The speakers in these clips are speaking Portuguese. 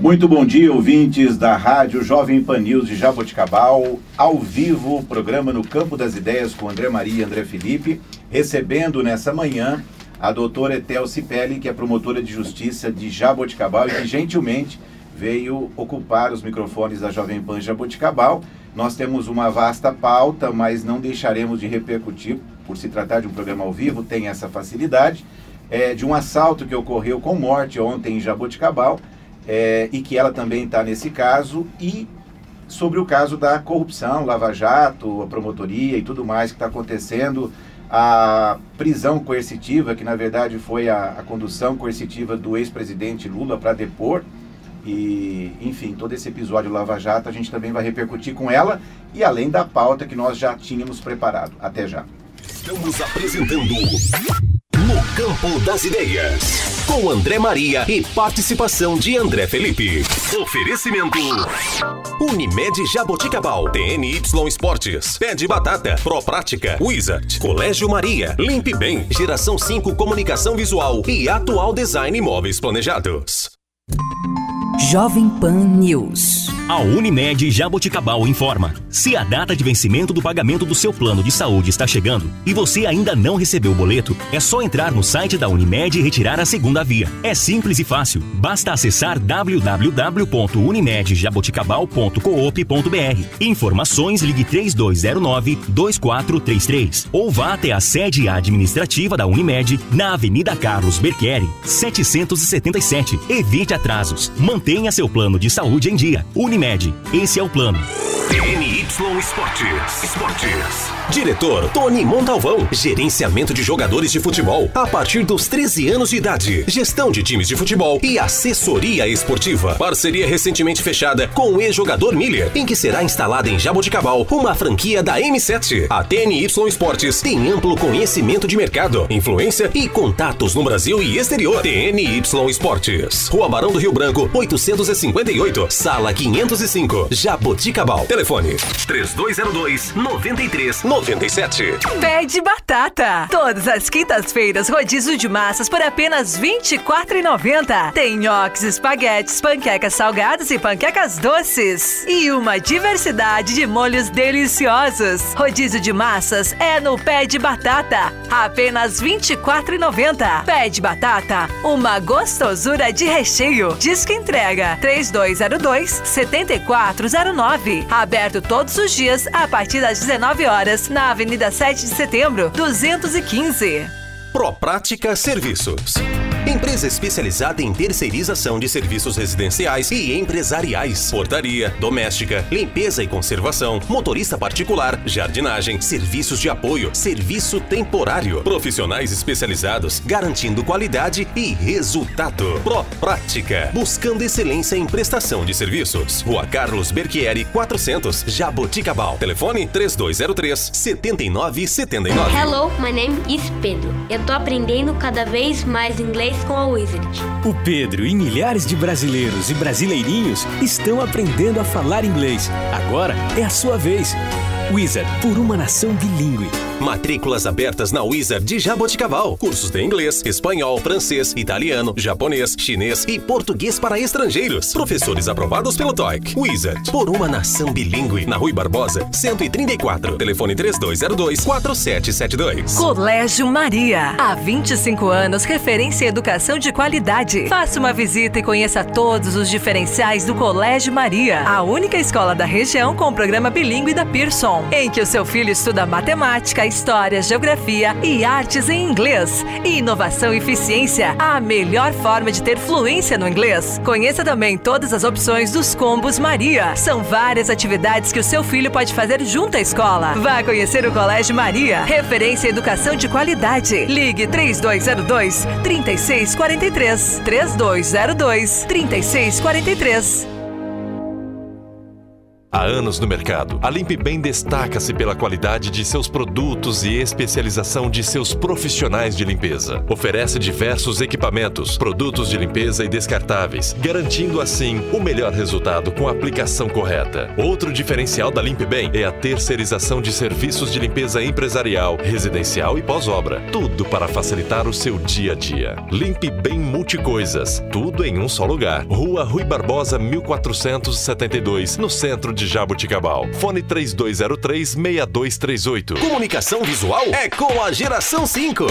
Muito bom dia, ouvintes da Rádio Jovem Pan News de Jaboticabal, ao vivo, programa No Campo das Ideias com André Maria e André Felipe, recebendo nessa manhã a doutora Etel Cipelli, que é promotora de justiça de Jaboticabal e que gentilmente veio ocupar os microfones da Jovem Pan Jaboticabal. Nós temos uma vasta pauta, mas não deixaremos de repercutir, por se tratar de um programa ao vivo, tem essa facilidade, de um assalto que ocorreu com morte ontem em Jaboticabal, e que ela também está nesse caso, e sobre o caso da corrupção, Lava Jato, a promotoria e tudo mais que está acontecendo, a prisão coercitiva, que na verdade foi a condução coercitiva do ex-presidente Lula para depor, e enfim, todo esse episódio Lava Jato a gente também vai repercutir com ela, e além da pauta que nós já tínhamos preparado. Até já. Estamos apresentando No Campo das Ideias, com André Maria e participação de André Felipe. Oferecimento Unimed Jaboticabal, TNY Esportes, Pé de Batata, Proprática, Wizard, Colégio Maria, Limpe Bem, Geração 5 Comunicação Visual e Atual Design Móveis Planejados. Jovem Pan News. A Unimed Jaboticabal informa: se a data de vencimento do pagamento do seu plano de saúde está chegando e você ainda não recebeu o boleto, é só entrar no site da Unimed e retirar a segunda via. É simples e fácil. Basta acessar www.unimedjaboticabal.coop.br. Informações, ligue 3209-2433 ou vá até a sede administrativa da Unimed na Avenida Carlos Berchieri, 777. Evite atrasos. Mantenha seu plano de saúde em dia. Unimed, esse é o plano. TNY Esportes. Diretor Tony Montalvão. Gerenciamento de jogadores de futebol a partir dos 13 anos de idade. Gestão de times de futebol e assessoria esportiva. Parceria recentemente fechada com o ex-jogador Miller, em que será instalada em Jaboticabal uma franquia da M7. A TNY Esportes tem amplo conhecimento de mercado, influência e contatos no Brasil e exterior. TNY Esportes. Rua Barão do Rio Branco, 858, Sala 505, Jaboticabal. Telefone 3202-9397. Pé de Batata. Todas as quintas-feiras, rodízio de massas por apenas R$ 24,90. Tem nhoques, espaguetes, panquecas salgadas e panquecas doces. E uma diversidade de molhos deliciosos. Rodízio de massas é no Pé de Batata. Apenas R$ 24,90. Pé de Batata, uma gostosura de recheio. Disque entrega 3202-7409. Aberto todos os dias a partir das 19 horas na Avenida 7 de Setembro, 215. Proprática Serviços. Empresa especializada em terceirização de serviços residenciais e empresariais, portaria, doméstica, limpeza e conservação, motorista particular, jardinagem, serviços de apoio, serviço temporário. Profissionais especializados, garantindo qualidade e resultado. Proprática, buscando excelência em prestação de serviços. Rua Carlos Berchieri, 400, Jaboticabal. Telefone 3203-7979. Hello, my name is Pedro. Eu tô aprendendo cada vez mais inglês com a Wizard. O Pedro e milhares de brasileiros e brasileirinhos estão aprendendo a falar inglês. Agora é a sua vez. Wizard, por uma nação bilíngue. Matrículas abertas na Wizard de Jaboticabal. Cursos de inglês, espanhol, francês, italiano, japonês, chinês e português para estrangeiros. Professores aprovados pelo TOEIC. Wizard, por uma nação bilíngue. Na Rui Barbosa, 134. Telefone 3202-4772. Colégio Maria. Há 25 anos, referência em educação de qualidade. Faça uma visita e conheça todos os diferenciais do Colégio Maria. A única escola da região com o programa bilíngue da Pearson, em que o seu filho estuda matemática, história, geografia e artes em inglês. Inovação e eficiência, a melhor forma de ter fluência no inglês. Conheça também todas as opções dos combos Maria. São várias atividades que o seu filho pode fazer junto à escola. Vá conhecer o Colégio Maria, referência em educação de qualidade. Ligue 3202-3643. 3202-3643. Há anos no mercado, a Limpe Bem destaca-se pela qualidade de seus produtos e especialização de seus profissionais de limpeza. Oferece diversos equipamentos, produtos de limpeza e descartáveis, garantindo assim o melhor resultado com a aplicação correta. Outro diferencial da Limpe Bem é a terceirização de serviços de limpeza empresarial, residencial e pós-obra. Tudo para facilitar o seu dia a dia. Limpe Bem Multicoisas. Tudo em um só lugar. Rua Rui Barbosa, 1472, no centro de Jaboticabal. Fone 3203-6238. Comunicação visual é com a Geração 5.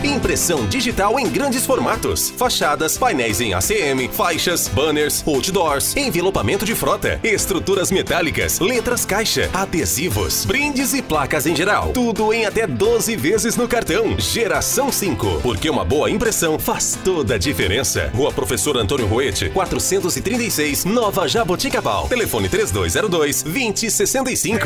Impressão digital em grandes formatos, fachadas, painéis em ACM, faixas, banners, outdoors, envelopamento de frota, estruturas metálicas, letras caixa, adesivos, brindes e placas em geral. Tudo em até 12 vezes no cartão. Geração 5, porque uma boa impressão faz toda a diferença. Rua Professor Antônio Roete, 436, Nova Jaboticabal. Telefone 3202-2065.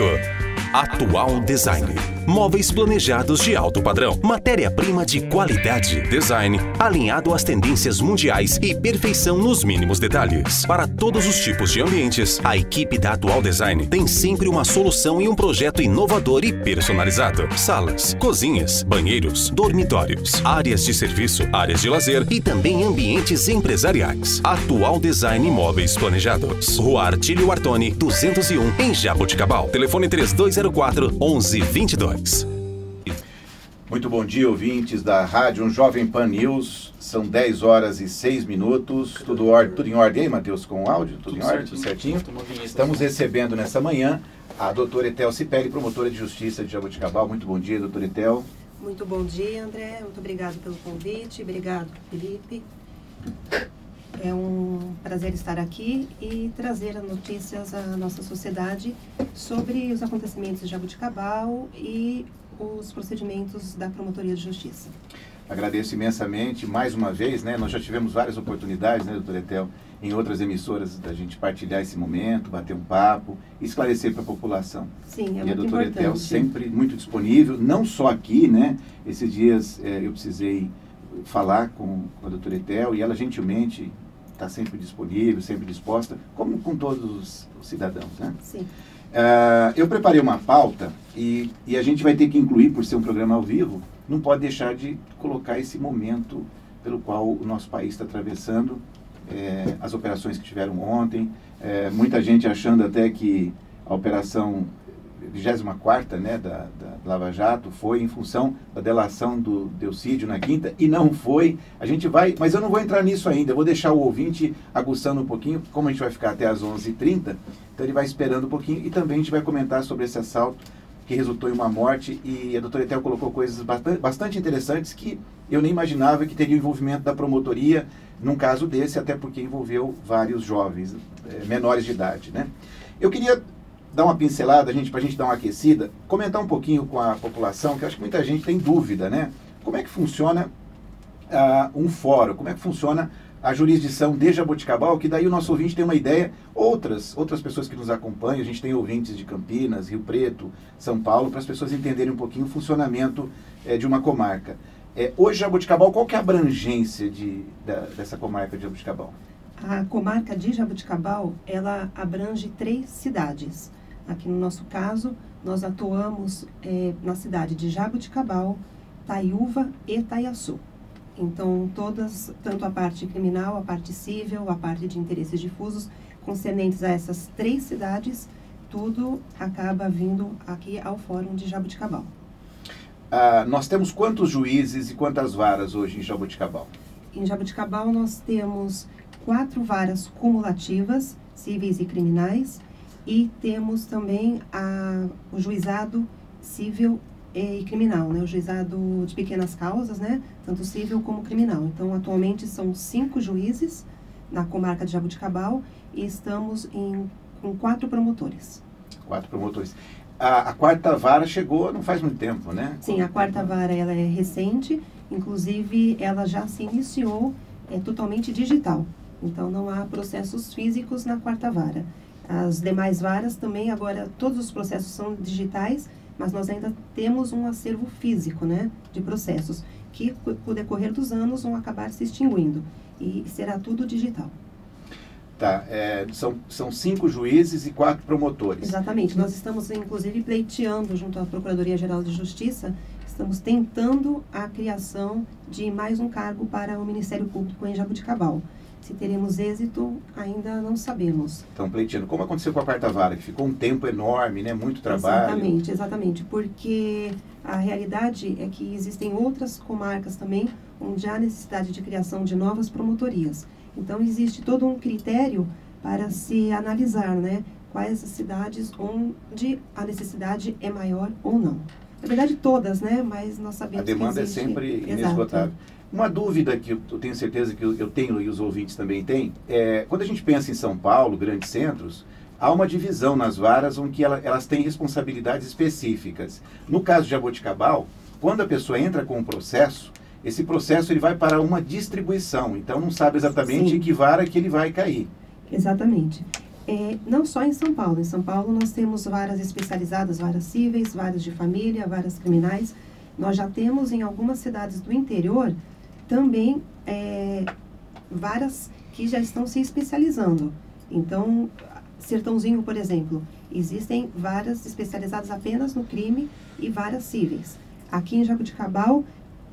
Atual Design. Móveis planejados de alto padrão. Matéria-prima de qualidade. Design alinhado às tendências mundiais e perfeição nos mínimos detalhes. Para todos os tipos de ambientes, a equipe da Atual Design tem sempre uma solução e um projeto inovador e personalizado. Salas, cozinhas, banheiros, dormitórios, áreas de serviço, áreas de lazer e também ambientes empresariais. Atual Design Móveis Planejados. Rua Artílio Artoni, 201, em Jaboticabal. Telefone 3204-1122. Muito bom dia, ouvintes da Rádio Jovem Pan News. São 10 horas e 6 minutos. Tudo em ordem aí, Matheus, com o áudio? Tudo em ordem? Tudo certinho? Estamos recebendo nessa manhã a doutora Etel Cipelli, promotora de justiça de Jaboticabal. Muito bom dia, doutora Etel. Muito bom dia, André. Muito obrigado pelo convite. Obrigado, Felipe. É um prazer estar aqui e trazer as notícias à nossa sociedade sobre os acontecimentos de Jaboticabal e os procedimentos da Promotoria de Justiça. Agradeço imensamente, mais uma vez, né? Nós já tivemos várias oportunidades, né, doutora Etel, em outras emissoras, da gente partilhar esse momento, bater um papo, esclarecer para a população. Sim, é e muito importante. E a doutora Etel sempre muito disponível, não só aqui, né? Esses dias eu precisei falar com a doutora Etel e ela gentilmente está sempre disponível, sempre disposta, como com todos os cidadãos, né? Sim. Eu preparei uma pauta e a gente vai ter que incluir, por ser um programa ao vivo, não pode deixar de colocar esse momento pelo qual o nosso país está atravessando, as operações que tiveram ontem, muita gente achando até que a operação 24ª, né, da Lava Jato foi em função da delação do Delcídio na quinta, e não foi. A gente vai, mas eu não vou entrar nisso ainda, eu vou deixar o ouvinte aguçando um pouquinho, como a gente vai ficar até às 11h30, então ele vai esperando um pouquinho, e também a gente vai comentar sobre esse assalto que resultou em uma morte, e a doutora Etel colocou coisas bastante interessantes que eu nem imaginava que teria o envolvimento da promotoria num caso desse, até porque envolveu vários jovens, menores de idade, né? Eu queria dar uma pincelada, para a gente dar uma aquecida, comentar um pouquinho com a população, que eu acho que muita gente tem dúvida, né? Como é que funciona um fórum, como é que funciona a jurisdição de Jaboticabal, que daí o nosso ouvinte tem uma ideia, outras pessoas que nos acompanham, a gente tem ouvintes de Campinas, Rio Preto, São Paulo, para as pessoas entenderem um pouquinho o funcionamento de uma comarca. Hoje, Jaboticabal, qual que é a abrangência dessa comarca de Jaboticabal? A comarca de Jaboticabal, ela abrange 3 cidades. Aqui no nosso caso, nós atuamos na cidade de Jaboticabal, Taiúva e Taiaçu. Então, tanto a parte criminal, a parte civil, a parte de interesses difusos, concernentes a essas 3 cidades, tudo acaba vindo aqui ao Fórum de Jaboticabal. Nós temos quantos juízes e quantas varas hoje em Jaboticabal? Em Jaboticabal, nós temos 4 varas cumulativas, cíveis e criminais, e temos também o juizado civil e criminal, né? O juizado de pequenas causas, né? Tanto civil como criminal. Então, atualmente são 5 juízes na comarca de Jaboticabal e estamos com 4 promotores. 4 promotores. A 4ª vara chegou não faz muito tempo, né? Sim, a 4ª vara ela é recente, inclusive ela já se iniciou totalmente digital. Então, não há processos físicos na 4ª vara. As demais varas também, agora, todos os processos são digitais, mas nós ainda temos um acervo físico, né, de processos, que, com o decorrer dos anos, vão acabar se extinguindo. E será tudo digital. Tá, são 5 juízes e 4 promotores. Exatamente. Nós estamos, inclusive, pleiteando junto à Procuradoria-Geral de Justiça, estamos tentando a criação de mais um cargo para o Ministério Público em Jaboticabal. Se teremos êxito, ainda não sabemos. Estão pleiteando. Como aconteceu com a quarta vara, que ficou um tempo enorme, né? Muito trabalho. Exatamente. Porque a realidade é que existem outras comarcas também, onde há necessidade de criação de novas promotorias. Então, existe todo um critério para se analisar, né? Quais as cidades onde a necessidade é maior ou não. Na verdade, todas, né? Mas nós sabemos que a demanda existe... é sempre inesgotável. Uma dúvida que eu tenho certeza que eu tenho e os ouvintes também têm, quando a gente pensa em São Paulo, grandes centros, há uma divisão nas varas onde elas têm responsabilidades específicas. No caso de Jaboticabal, quando a pessoa entra com um processo, esse processo ele vai para uma distribuição, então não sabe exatamente em que vara que ele vai cair. Exatamente. Não só em São Paulo. Em São Paulo nós temos varas especializadas, varas cíveis, varas de família, varas criminais. Nós já temos em algumas cidades do interior também varas que já estão se especializando. Então, Sertãozinho, por exemplo, existem varas especializadas apenas no crime e varas cíveis. Aqui em Jaboticabal,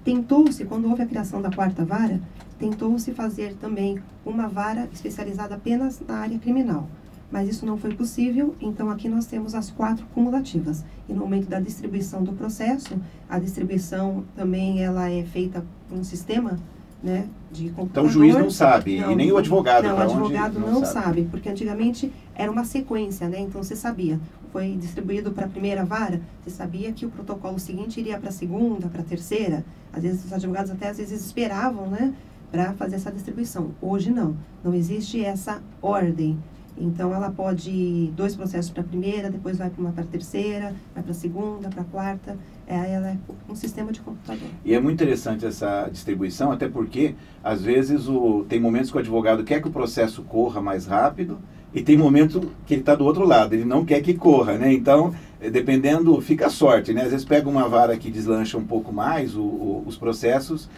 tentou-se, quando houve a criação da quarta vara, tentou-se fazer também uma vara especializada apenas na área criminal. Mas isso não foi possível, então aqui nós temos as 4 cumulativas. E no momento da distribuição do processo, a distribuição também ela é feita por um sistema, né, de computador. Então o juiz não sabe, e nem o advogado. Não, o advogado não sabe, porque antigamente era uma sequência, né, então você sabia. Foi distribuído para a primeira vara, você sabia que o protocolo seguinte iria para a segunda, para a terceira. Às vezes os advogados até às vezes esperavam, né, para fazer essa distribuição. Hoje não existe essa ordem. Então, ela pode ir 2 processos para a primeira, depois vai para a terceira, vai para a segunda, para a quarta. Ela é um sistema de computador. E é muito interessante essa distribuição, até porque, às vezes, tem momentos que o advogado quer que o processo corra mais rápido e tem momento que ele está do outro lado, ele não quer que corra, né? Então, dependendo, fica a sorte, né? Às vezes pega uma vara que deslancha um pouco mais os processos.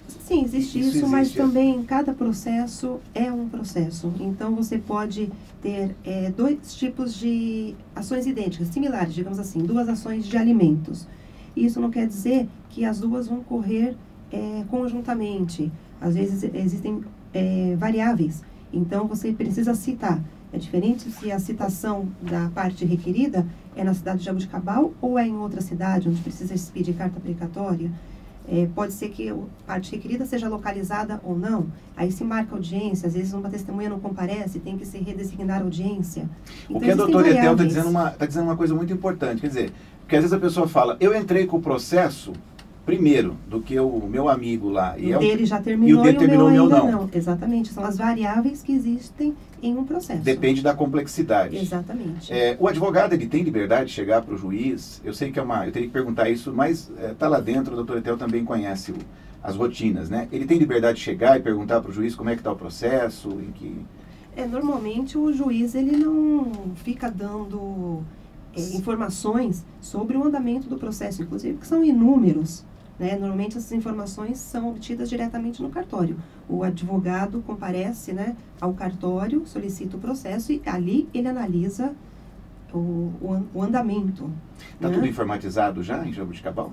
Sim, existe isso, mas também cada processo é um processo. Então, você pode ter 2 tipos de ações idênticas, similares, digamos assim, 2 ações de alimentos. Isso não quer dizer que as 2 vão correr conjuntamente. Às vezes existem variáveis. Então, você precisa citar. É diferente se a citação da parte requerida é na cidade de Jaboticabal ou é em outra cidade, onde precisa expedir carta precatória. Pode ser que a parte requerida seja localizada ou não. Aí se marca audiência, às vezes uma testemunha não comparece, tem que se redesignar a audiência. Então, o que a doutora Etel está dizendo uma coisa muito importante. Quer dizer, porque às vezes a pessoa fala, eu entrei com o processo primeiro do que o meu amigo lá. E o dele já terminou e o dele terminou, o meu não. Exatamente, são as variáveis que existem em um processo. Depende da complexidade. Exatamente. O advogado, ele tem liberdade de chegar para o juiz? Eu sei que eu teria que perguntar isso, mas está lá dentro, o doutor Etel também conhece as rotinas, né? Ele tem liberdade de chegar e perguntar para o juiz como é que está o processo? Normalmente o juiz ele não fica dando informações sobre o andamento do processo, inclusive que são inúmeros. Né? Normalmente essas informações são obtidas diretamente no cartório. O advogado comparece, né, ao cartório, solicita o processo e ali ele analisa o andamento. Está tudo informatizado já em Jaboticabal?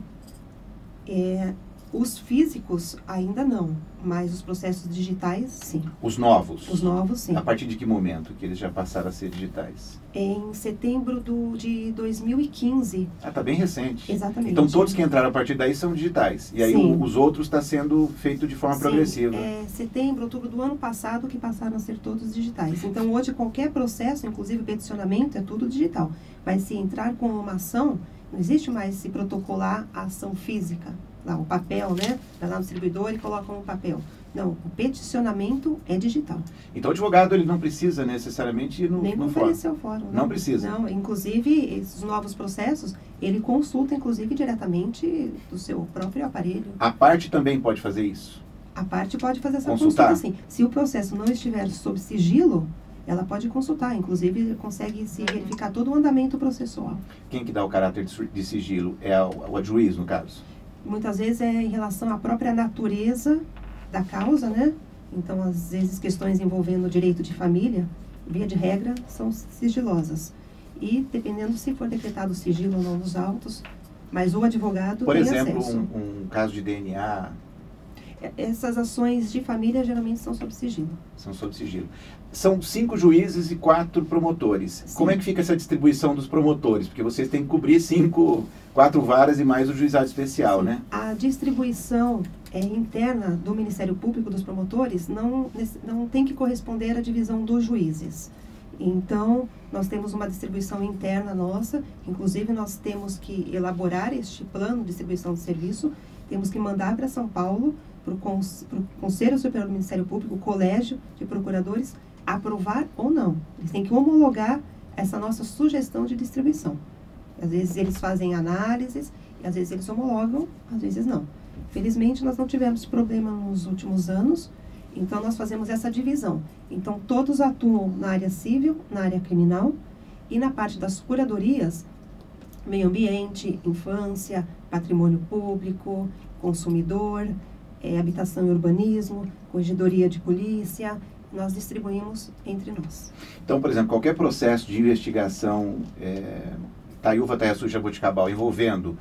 Os físicos ainda não, mas os processos digitais, sim. Os novos? Os novos, sim. A partir de que momento que eles já passaram a ser digitais? Em setembro de 2015. Está bem recente. Exatamente. Então todos que entraram a partir daí são digitais. E aí os outros está sendo feito de forma progressiva. Setembro, outubro do ano passado que passaram a ser todos digitais. Então hoje qualquer processo, inclusive peticionamento, é tudo digital. Mas se entrar com uma ação, não existe mais se protocolar a ação física. Lá, o papel, né? Vai lá no distribuidor e coloca um papel. Não, o peticionamento é digital. Então o advogado ele não precisa necessariamente ir no Nem comparecer ao fórum. Não precisa. Não, inclusive esses novos processos, ele consulta inclusive diretamente do seu próprio aparelho. A parte também pode fazer isso? A parte pode fazer essa consulta, sim. Se o processo não estiver sob sigilo, ela pode consultar, inclusive consegue se verificar todo o andamento processual. Quem que dá o caráter de sigilo? É o juiz, no caso? Muitas vezes é em relação à própria natureza da causa, né? Então, às vezes, questões envolvendo direito de família, via de regra, são sigilosas. E, dependendo se for decretado sigilo ou não nos autos, mas o advogado por tem exemplo, acesso. um caso de DNA... Essas ações de família geralmente são sob sigilo. São sob sigilo. São 5 juízes e 4 promotores. Sim. Como é que fica essa distribuição dos promotores? Porque vocês têm que cobrir 4 varas e mais o juizado especial, Sim. né? A distribuição interna do Ministério Público dos promotores não tem que corresponder à divisão dos juízes. Então, nós temos uma distribuição interna nossa, inclusive nós temos que elaborar este plano de distribuição de serviço, temos que mandar para São Paulo, para o Conselho Superior do Ministério Público, o Colégio de Procuradores, aprovar ou não. Eles têm que homologar essa nossa sugestão de distribuição. Às vezes eles fazem análises, e às vezes eles homologam, às vezes não. Felizmente, nós não tivemos problema nos últimos anos, então nós fazemos essa divisão. Então, todos atuam na área civil, na área criminal, e na parte das curadorias, meio ambiente, infância, patrimônio público, consumidor, habitação e urbanismo, corregedoria de polícia, nós distribuímos entre nós. Então, por exemplo, qualquer processo de investigação Taiúva, Terra Sul e Jaboticabal envolvendo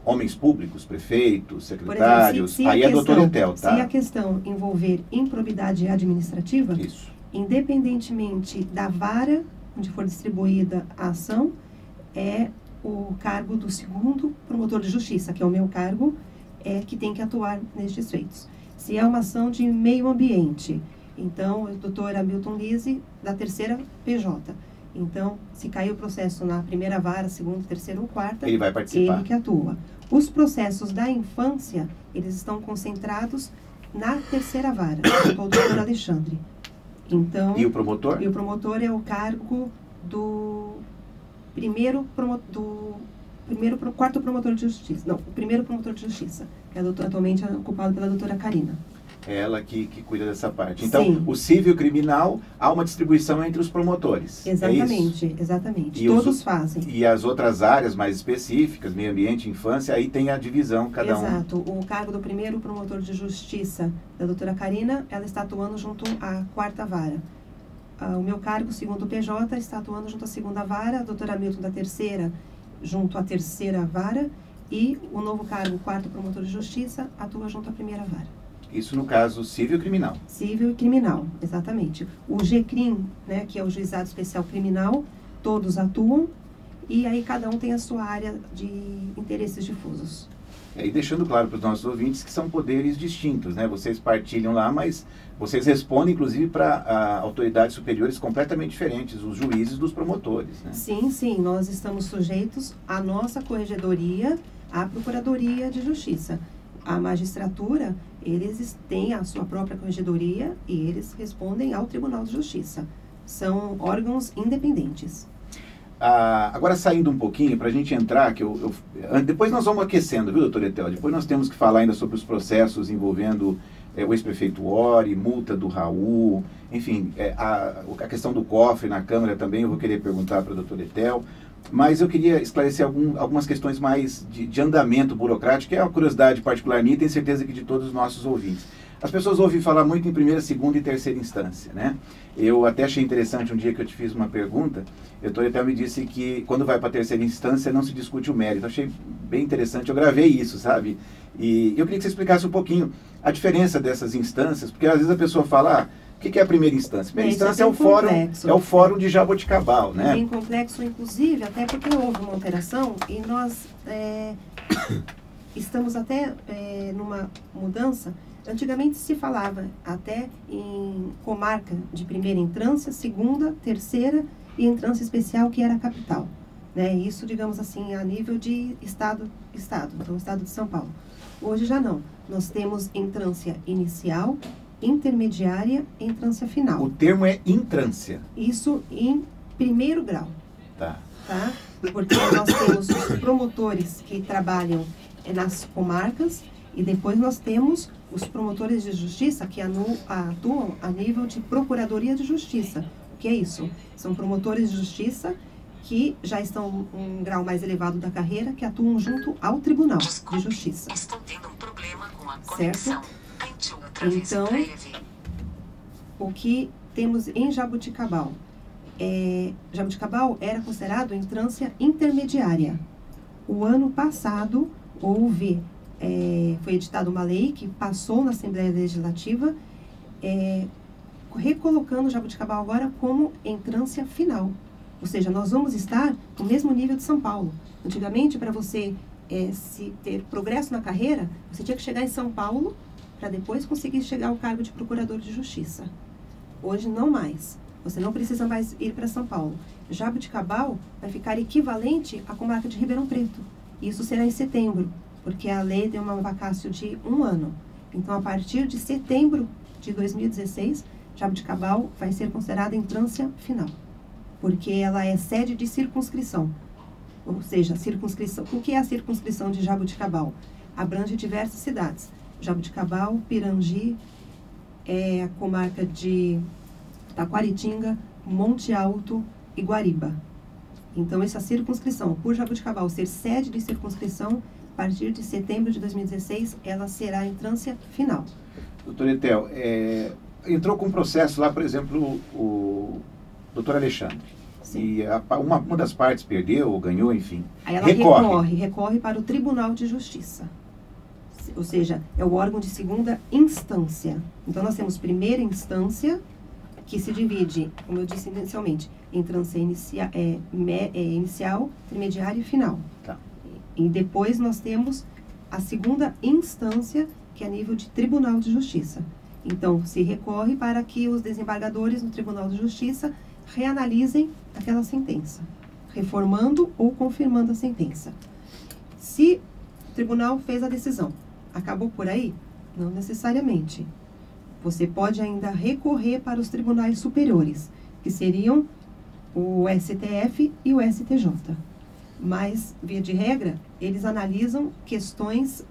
homens públicos, prefeitos, secretários, exemplo, aí é doutor Etel, tá? Se a questão envolver improbidade administrativa, Isso. Independentemente da vara onde for distribuída a ação, é o cargo do 2º promotor de justiça, que é o meu cargo, que tem que atuar nestes feitos. Se é uma ação de meio ambiente, então o doutor Hamilton Lise, da 3ª PJ. Então, se cair o processo na 1ª vara, 2ª, 3ª ou 4ª, ele vai participar. Ele que atua. Os processos da infância, eles estão concentrados na 3ª vara, com o doutor Alexandre. Então, e o promotor? E o promotor é o cargo do quarto promotor de justiça. Não, o 1º promotor de justiça, que é atualmente ocupado pela doutora Karina. É ela que cuida dessa parte. Então, Sim. O civil e criminal, há uma distribuição entre os promotores. Exatamente, é isso? Exatamente. E todos fazem. E as outras áreas mais específicas, meio ambiente, infância, aí tem a divisão, cada um. Exato. O cargo do 1º promotor de justiça, da doutora Karina, ela está atuando junto à 4ª vara. O meu cargo, 2º PJ, está atuando junto à 2ª vara, a doutora Hamilton da 3ª, junto à 3ª vara, e o novo cargo, 4º promotor de justiça, atua junto à 1ª vara. Isso no caso civil e criminal. Civil e criminal, exatamente. O GCRIM, né, que é o Juizado Especial Criminal, todos atuam, e aí cada um tem a sua área de interesses difusos. E deixando claro para os nossos ouvintes que são poderes distintos, né? Vocês partilham lá, mas vocês respondem, inclusive, para autoridades superiores completamente diferentes, os juízes dos promotores, né? Sim, sim. Nós estamos sujeitos à nossa corregedoria, à Procuradoria de Justiça. A magistratura, eles têm a sua própria corregedoria e eles respondem ao Tribunal de Justiça. São órgãos independentes. Agora, saindo um pouquinho, para a gente entrar, depois nós vamos aquecendo, viu, doutor Etel? Depois nós temos que falar ainda sobre os processos envolvendo o ex-prefeito Ori, multa do Raul, enfim, a questão do cofre na Câmara também eu vou querer perguntar para o doutor Etel. Mas eu queria esclarecer algumas questões mais de andamento burocrático, que é uma curiosidade particular minha e tenho certeza que de todos os nossos ouvintes. As pessoas ouvem falar muito em 1ª, 2ª e 3ª instância, né? Eu até achei interessante um dia que eu te fiz uma pergunta, o doutor Etel me disse que quando vai para a 3ª instância não se discute o mérito. Eu achei bem interessante, eu gravei isso, sabe? E eu queria que você explicasse um pouquinho a diferença dessas instâncias, porque às vezes a pessoa fala, o que é a 1ª instância? A primeira instância é o fórum de Jaboticabal, né? É bem complexo, inclusive, até porque houve uma alteração e nós estamos até numa mudança. Antigamente se falava até em comarca de 1ª entrância, 2ª, 3ª e entrância especial, que era a capital, né? Isso, digamos assim, a nível de estado, então o estado de São Paulo. Hoje já não. Nós temos entrância inicial, intermediária e entrância final. O termo é entrância. Isso em 1º grau. Tá. Porque nós temos os promotores que trabalham nas comarcas e depois nós temos os promotores de justiça que atuam a nível de Procuradoria de Justiça. O que é isso? São promotores de justiça que já estão um grau mais elevado da carreira, que atuam junto ao Tribunal de Justiça. Estou tendo um problema com a certo? conexão. Tente Então, o que temos em Jaboticabal? Jaboticabal era considerado entrância intermediária. O ano passado, foi editada uma lei que passou na Assembleia Legislativa, recolocando Jaboticabal agora como entrância final. Ou seja, nós vamos estar no mesmo nível de São Paulo. Antigamente, para você se ter progresso na carreira, você tinha que chegar em São Paulo para depois conseguir chegar ao cargo de procurador de justiça. Hoje, não mais. Você não precisa mais ir para São Paulo. Jaboticabal vai ficar equivalente à comarca de Ribeirão Preto. Isso será em setembro, porque a lei deu uma vacácio de 1 ano. Então, a partir de setembro de 2016, Jaboticabal vai ser considerada entrância final, porque ela é sede de circunscrição. Ou seja, circunscrição. O que é a circunscrição de Jaboticabal? Abrange diversas cidades. Jaboticabal, Pirangi, a comarca de Taquaritinga, Monte Alto e Guariba. Então, essa circunscrição, por Jaboticabal ser sede de circunscrição, a partir de setembro de 2016, ela será a entrância final. Doutor Etel, entrou com um processo lá, por exemplo, o doutor Alexandre. Sim. E uma das partes perdeu ou ganhou, enfim. Aí ela recorre para o Tribunal de Justiça. Ou seja, é o órgão de segunda instância. Então, nós temos primeira instância, que se divide, como eu disse inicialmente, em instância inicial, intermediária e final. Tá. E depois nós temos a segunda instância, que é a nível de Tribunal de Justiça. Então, se recorre para que os desembargadores no Tribunal de Justiça reanalisem aquela sentença, reformando ou confirmando a sentença. Se o tribunal fez a decisão, acabou por aí? Não necessariamente. Você pode ainda recorrer para os tribunais superiores, que seriam o STF e o STJ. Mas, via de regra, eles analisam questões,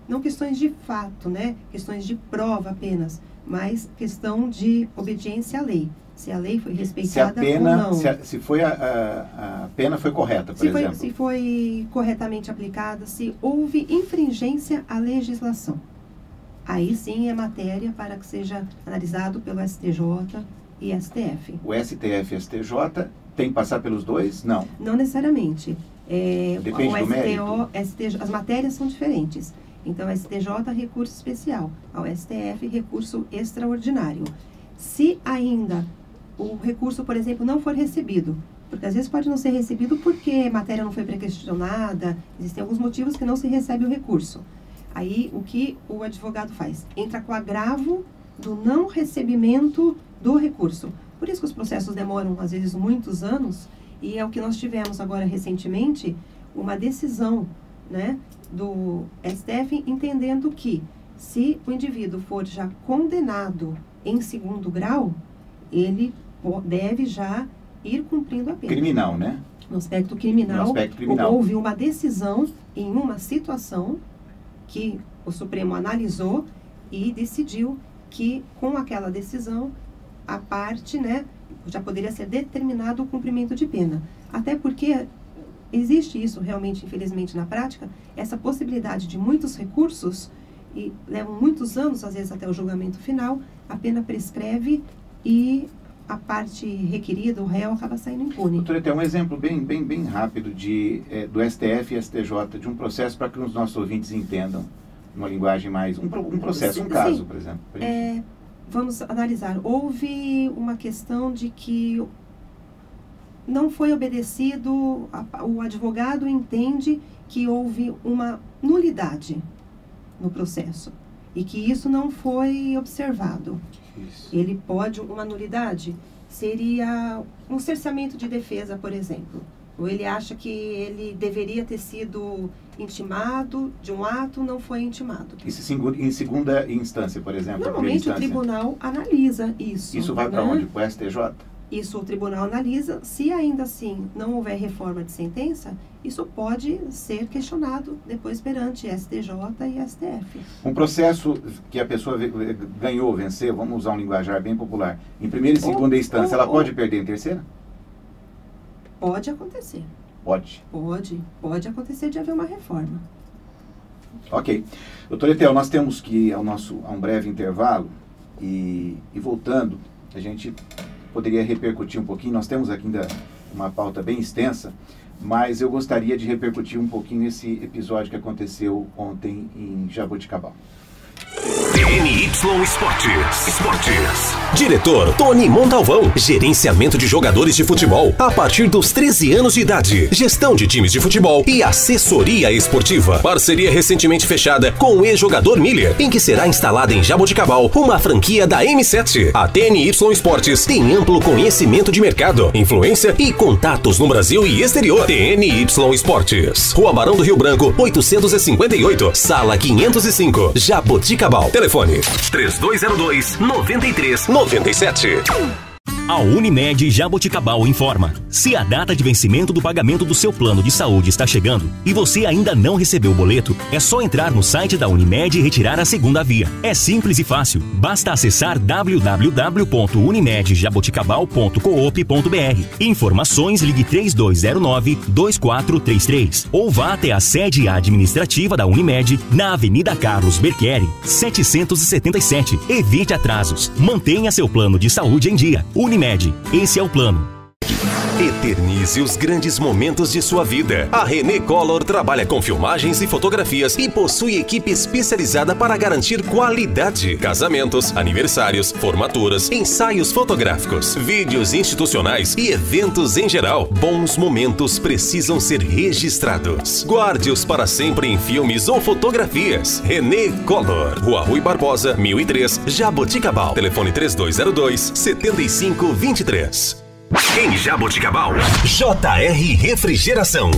não questões de fato, né? Questões de prova apenas, mas questão de obediência à lei. Se a lei foi respeitada ou não. Se foi a pena foi correta, por exemplo. Se foi corretamente aplicada, se houve infringência à legislação. Aí sim é matéria para que seja analisado pelo STJ e STF. O STF e STJ tem que passar pelos dois? Não. Não necessariamente. Depende do mérito. STJ, as matérias são diferentes. Então, STJ, recurso especial. Ao STF, recurso extraordinário. Se ainda o recurso, por exemplo, não for recebido, porque às vezes pode não ser recebido porque a matéria não foi pré-questionada, existem alguns motivos que não se recebe o recurso. Aí, o que o advogado faz? Entra com agravo do não recebimento do recurso. Por isso que os processos demoram, às vezes, muitos anos, e é o que nós tivemos agora recentemente, uma decisão, né, do STF entendendo que, se o indivíduo for já condenado em 2º grau, ele deve já ir cumprindo a pena. Criminal, né? No aspecto criminal, houve uma decisão em uma situação que o Supremo analisou e decidiu que, com aquela decisão, a parte, né, já poderia ser determinado o cumprimento de pena. Até porque existe isso realmente, infelizmente, na prática, essa possibilidade de muitos recursos, e levam muitos anos, às vezes até o julgamento final, a pena prescreve e a parte requerida, o réu, acaba saindo impune. Doutora, tem um exemplo bem rápido do STF e STJ, de um processo para que os nossos ouvintes entendam, uma linguagem mais... Um processo, um caso, sim, por exemplo. Vamos analisar. Houve uma questão de que não foi obedecido, o advogado entende que houve uma nulidade no processo e que isso não foi observado. Isso. Ele pode, uma nulidade seria um cerceamento de defesa, por exemplo. Ou ele acha que ele deveria ter sido intimado de um ato, não foi intimado. Isso em segunda instância, por exemplo? Normalmente o tribunal analisa isso. Isso vai para onde? Para o STJ? Isso o tribunal analisa. Se ainda assim não houver reforma de sentença, isso pode ser questionado depois perante STJ e STF. Um processo que a pessoa ganhou, venceu, vamos usar um linguajar bem popular, em primeira e segunda instância, ela pode perder em terceira? Pode acontecer. Pode? Pode acontecer de haver uma reforma. Ok. Doutor Etel, nós temos que ir a um breve intervalo e voltando, a gente poderia repercutir um pouquinho. Nós temos aqui ainda uma pauta bem extensa, mas eu gostaria de repercutir um pouquinho esse episódio que aconteceu ontem em Jaboticabal. TNY Esportes. Diretor Tony Montalvão. Gerenciamento de jogadores de futebol a partir dos 13 anos de idade. Gestão de times de futebol e assessoria esportiva. Parceria recentemente fechada com o ex-jogador Miller, em que será instalada em Jaboticabal uma franquia da M7. A TNY Esportes tem amplo conhecimento de mercado, influência e contatos no Brasil e exterior. TNY Esportes. Rua Barão do Rio Branco, 858, Sala 505, Jaboticabal. Telefone 3202-9397. A Unimed Jaboticabal informa. Se a data de vencimento do pagamento do seu plano de saúde está chegando e você ainda não recebeu o boleto, é só entrar no site da Unimed e retirar a segunda via. É simples e fácil. Basta acessar www.unimedjaboticabal.coop.br. Informações, ligue 3209-2433 ou vá até a sede administrativa da Unimed na Avenida Carlos Berchieri, 777. Evite atrasos. Mantenha seu plano de saúde em dia. Unimed, esse é o plano. Eternize os grandes momentos de sua vida. A René Color trabalha com filmagens e fotografias e possui equipe especializada para garantir qualidade. Casamentos, aniversários, formaturas, ensaios fotográficos, vídeos institucionais e eventos em geral. Bons momentos precisam ser registrados. Guarde-os para sempre em filmes ou fotografias. René Color. Rua Rui Barbosa, 1003, Jaboticabal. Telefone 3202-7523. Em Jaboticabal, JR Refrigeração.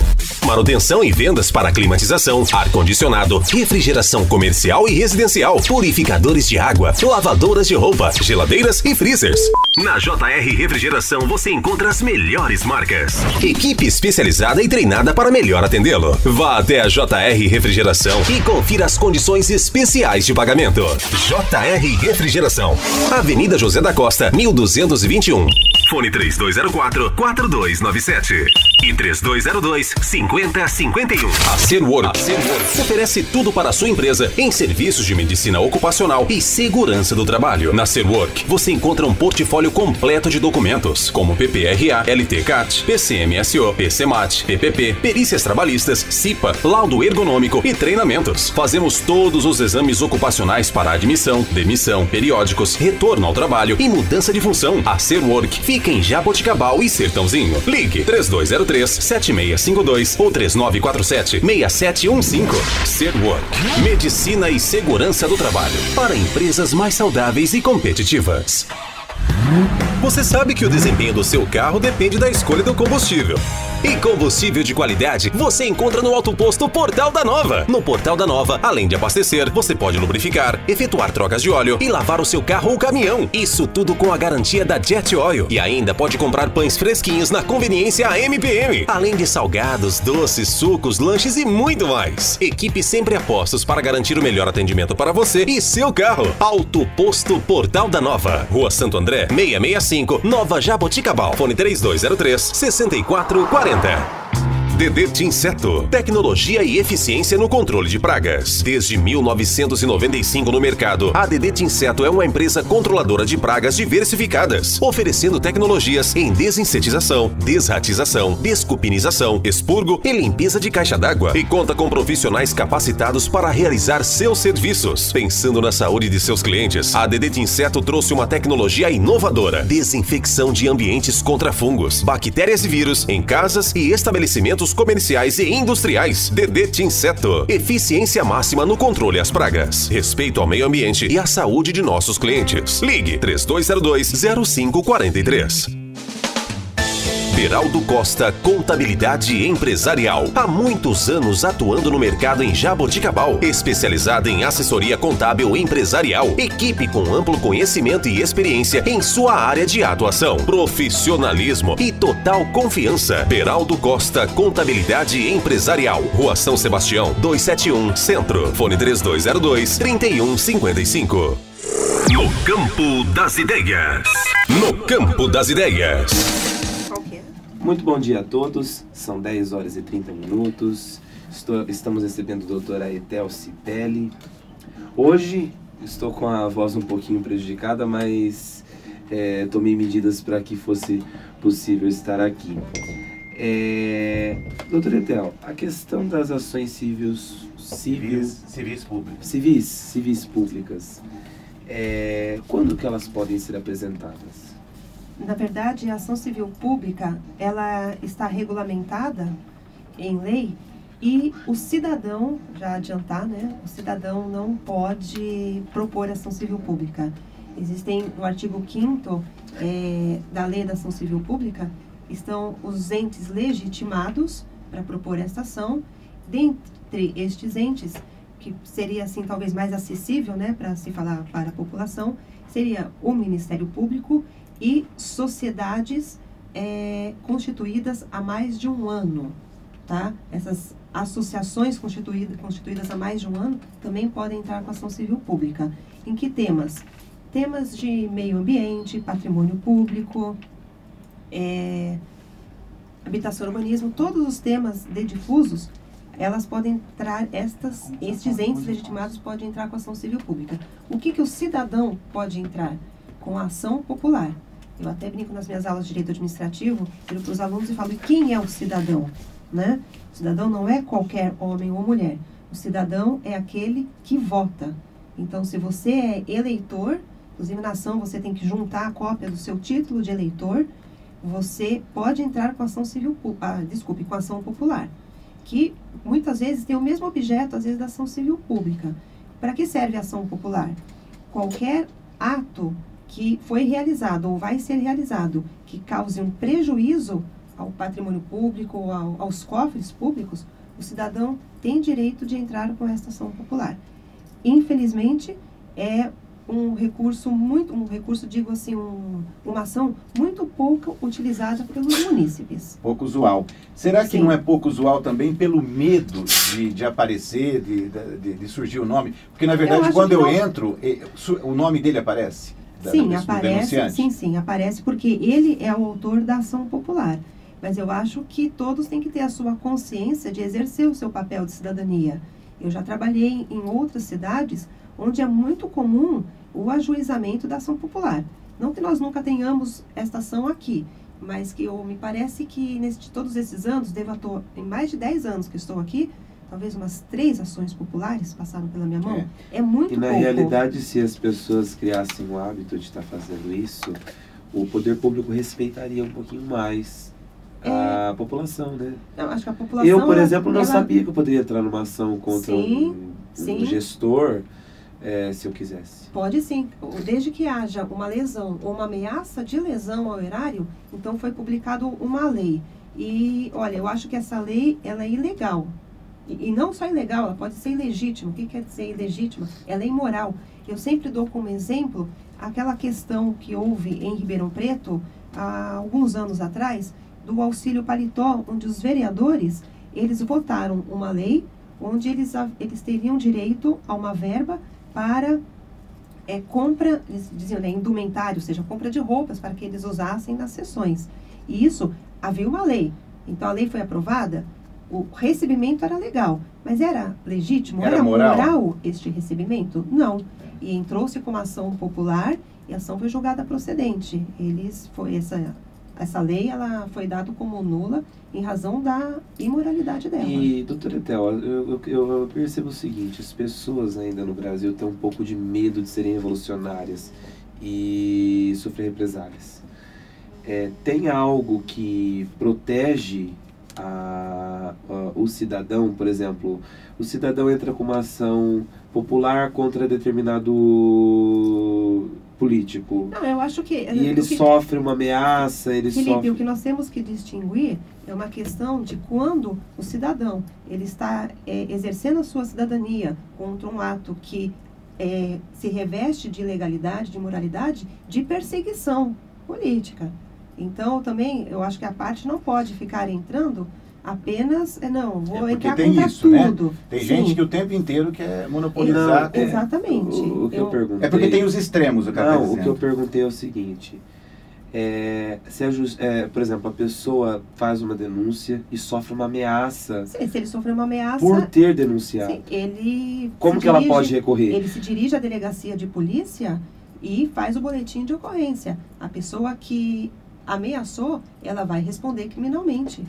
Manutenção e vendas para climatização, ar-condicionado, refrigeração comercial e residencial, purificadores de água, lavadoras de roupa, geladeiras e freezers. Na JR Refrigeração você encontra as melhores marcas. Equipe especializada e treinada para melhor atendê-lo. Vá até a JR Refrigeração e confira as condições especiais de pagamento. JR Refrigeração. Avenida José da Costa, 1221. Fone 3204-4297 e 3202-5051. A Serwork oferece tudo para a sua empresa em serviços de medicina ocupacional e segurança do trabalho. Na Serwork, você encontra um portfólio completo de documentos, como PPRA, LT-CAT, PCMSO, PCMAT, PPP, perícias trabalhistas, CIPA, laudo ergonômico e treinamentos. Fazemos todos os exames ocupacionais para admissão, demissão, periódicos, retorno ao trabalho e mudança de função. A Serwork fica em Jaboticabal e Sertãozinho. Ligue 3203-7652 ou 3947-6715. Serwork. Medicina e segurança do trabalho para empresas mais saudáveis e competitivas. Você sabe que o desempenho do seu carro depende da escolha do combustível. E combustível de qualidade você encontra no autoposto Portal da Nova. No Portal da Nova, além de abastecer, você pode lubrificar, efetuar trocas de óleo e lavar o seu carro ou caminhão. Isso tudo com a garantia da Jet Oil. E ainda pode comprar pães fresquinhos na conveniência AMPM. Além de salgados, doces, sucos, lanches e muito mais. Equipe sempre a postos para garantir o melhor atendimento para você e seu carro. Autoposto Portal da Nova. Rua Santo André, 665, Nova Jaboticabal. Fone 3203-6440. DDT Inseto. Tecnologia e eficiência no controle de pragas. Desde 1995 no mercado, a DDT Inseto é uma empresa controladora de pragas diversificadas, oferecendo tecnologias em desinsetização, desratização, descupinização, expurgo e limpeza de caixa d'água. E conta com profissionais capacitados para realizar seus serviços. Pensando na saúde de seus clientes, a DDT Inseto trouxe uma tecnologia inovadora: desinfecção de ambientes contra fungos, bactérias e vírus em casas e estabelecimentos comerciais e industriais. DDT Inseto. Eficiência máxima no controle às pragas. Respeito ao meio ambiente e à saúde de nossos clientes. Ligue 3202-0543. Beraldo Costa Contabilidade Empresarial. Há muitos anos atuando no mercado em Jaboticabal, especializada em assessoria contábil empresarial. Equipe com amplo conhecimento e experiência em sua área de atuação. Profissionalismo e total confiança. Beraldo Costa Contabilidade Empresarial. Rua São Sebastião, 271, Centro. Fone 3202-3155. No Campo das Ideias. No Campo das Ideias. Muito bom dia a todos, são 10 horas e 30 minutos. Estamos recebendo a doutora Etel Cipelli. Hoje estou com a voz um pouquinho prejudicada, mas tomei medidas para que fosse possível estar aqui. Doutora Etel, a questão das ações civis públicas, quando que elas podem ser apresentadas? Na verdade, a ação civil pública, ela está regulamentada em lei e o cidadão, já adiantar, né? O cidadão não pode propor ação civil pública. Existem, no artigo 5º da Lei da Ação Civil Pública, estão os entes legitimados para propor essa ação. Dentre estes entes, que seria assim talvez mais acessível, né, para se falar para a população, seria o Ministério Público e sociedades constituídas há mais de um ano, tá? Essas associações constituídas há mais de um ano também podem entrar com ação civil pública. Em que temas? Temas de meio ambiente, patrimônio público, habitação e urbanismo, todos os temas de difusos, elas podem entrar, estes entes legitimados podem entrar com ação civil pública. O que o cidadão pode entrar? Com a ação popular. Eu até brinco nas minhas aulas de direito administrativo, viro para os alunos e falo, e quem é o cidadão? Né? O cidadão não é qualquer homem ou mulher. O cidadão é aquele que vota. Então, se você é eleitor, inclusive na ação você tem que juntar a cópia do seu título de eleitor, você pode entrar com ação civil, com ação popular, que muitas vezes tem o mesmo objeto, às vezes, da ação civil pública. Para que serve a ação popular? Qualquer ato que foi realizado ou vai ser realizado que cause um prejuízo ao patrimônio público ou aos cofres públicos, o cidadão tem direito de entrar com esta ação popular. Infelizmente, é uma ação muito pouco utilizada pelos munícipes. Pouco usual. Será que não é pouco usual também pelo medo de aparecer, de surgir o nome? Porque, na verdade, quando eu entro, o nome dele aparece? Sim, aparece. Sim, aparece porque ele é o autor da ação popular. Mas eu acho que todos têm que ter a sua consciência de exercer o seu papel de cidadania. Eu já trabalhei em outras cidades onde é muito comum o ajuizamento da ação popular. Não que nós nunca tenhamos esta ação aqui, mas que me parece que de todos esses anos, em mais de 10 anos que estou aqui, talvez umas 3 ações populares passaram pela minha mão. É muito pouco. E na realidade, se as pessoas criassem o hábito de estar fazendo isso, o poder público respeitaria um pouquinho mais a população, né? Não, acho que a população... Eu, por exemplo, não sabia que eu poderia entrar numa ação contra um gestor, se eu quisesse. Pode sim. Desde que haja uma lesão ou uma ameaça de lesão ao erário, então foi publicado uma lei. E, olha, eu acho que essa lei, ela é ilegal. E não só ilegal, ela pode ser ilegítima. O que quer dizer ilegítima? Ela é imoral. Eu sempre dou como exemplo aquela questão que houve em Ribeirão Preto, há alguns anos atrás, do auxílio paletó, onde os vereadores, eles votaram uma lei onde eles teriam direito a uma verba para compra, eles diziam, né, indumentário, ou seja, compra de roupas para que eles usassem nas sessões. E isso, havia uma lei. Então, a lei foi aprovada, o recebimento era legal, mas era legítimo? Era moral este recebimento? Não. E entrou-se com uma ação popular e a ação foi julgada procedente. Essa lei, ela foi dada como nula em razão da imoralidade dela. E, doutora Etel, eu percebo o seguinte, as pessoas ainda no Brasil têm um pouco de medo de serem revolucionárias e sofrer represálias. Tem algo que protege o cidadão, por exemplo, o cidadão entra com uma ação popular contra determinado político. Não, eu acho que... E ele sofre uma ameaça, Felipe, o que nós temos que distinguir é uma questão de quando o cidadão, ele está exercendo a sua cidadania contra um ato que se reveste de ilegalidade, de imoralidade, de perseguição política. Então, também, eu acho que a parte não pode ficar entrando apenas, vou entrar contra tudo. Né? Tem gente que o tempo inteiro quer monopolizar. Exatamente. O que eu perguntei... É porque tem os extremos, o que eu perguntei é o seguinte, Por exemplo, a pessoa faz uma denúncia e sofre uma ameaça. Sim, se ele sofrer uma ameaça... Por ter denunciado. Sim, ele... Como que ela pode recorrer? Ele se dirige à delegacia de polícia e faz o boletim de ocorrência. A pessoa que ameaçou, ela vai responder criminalmente.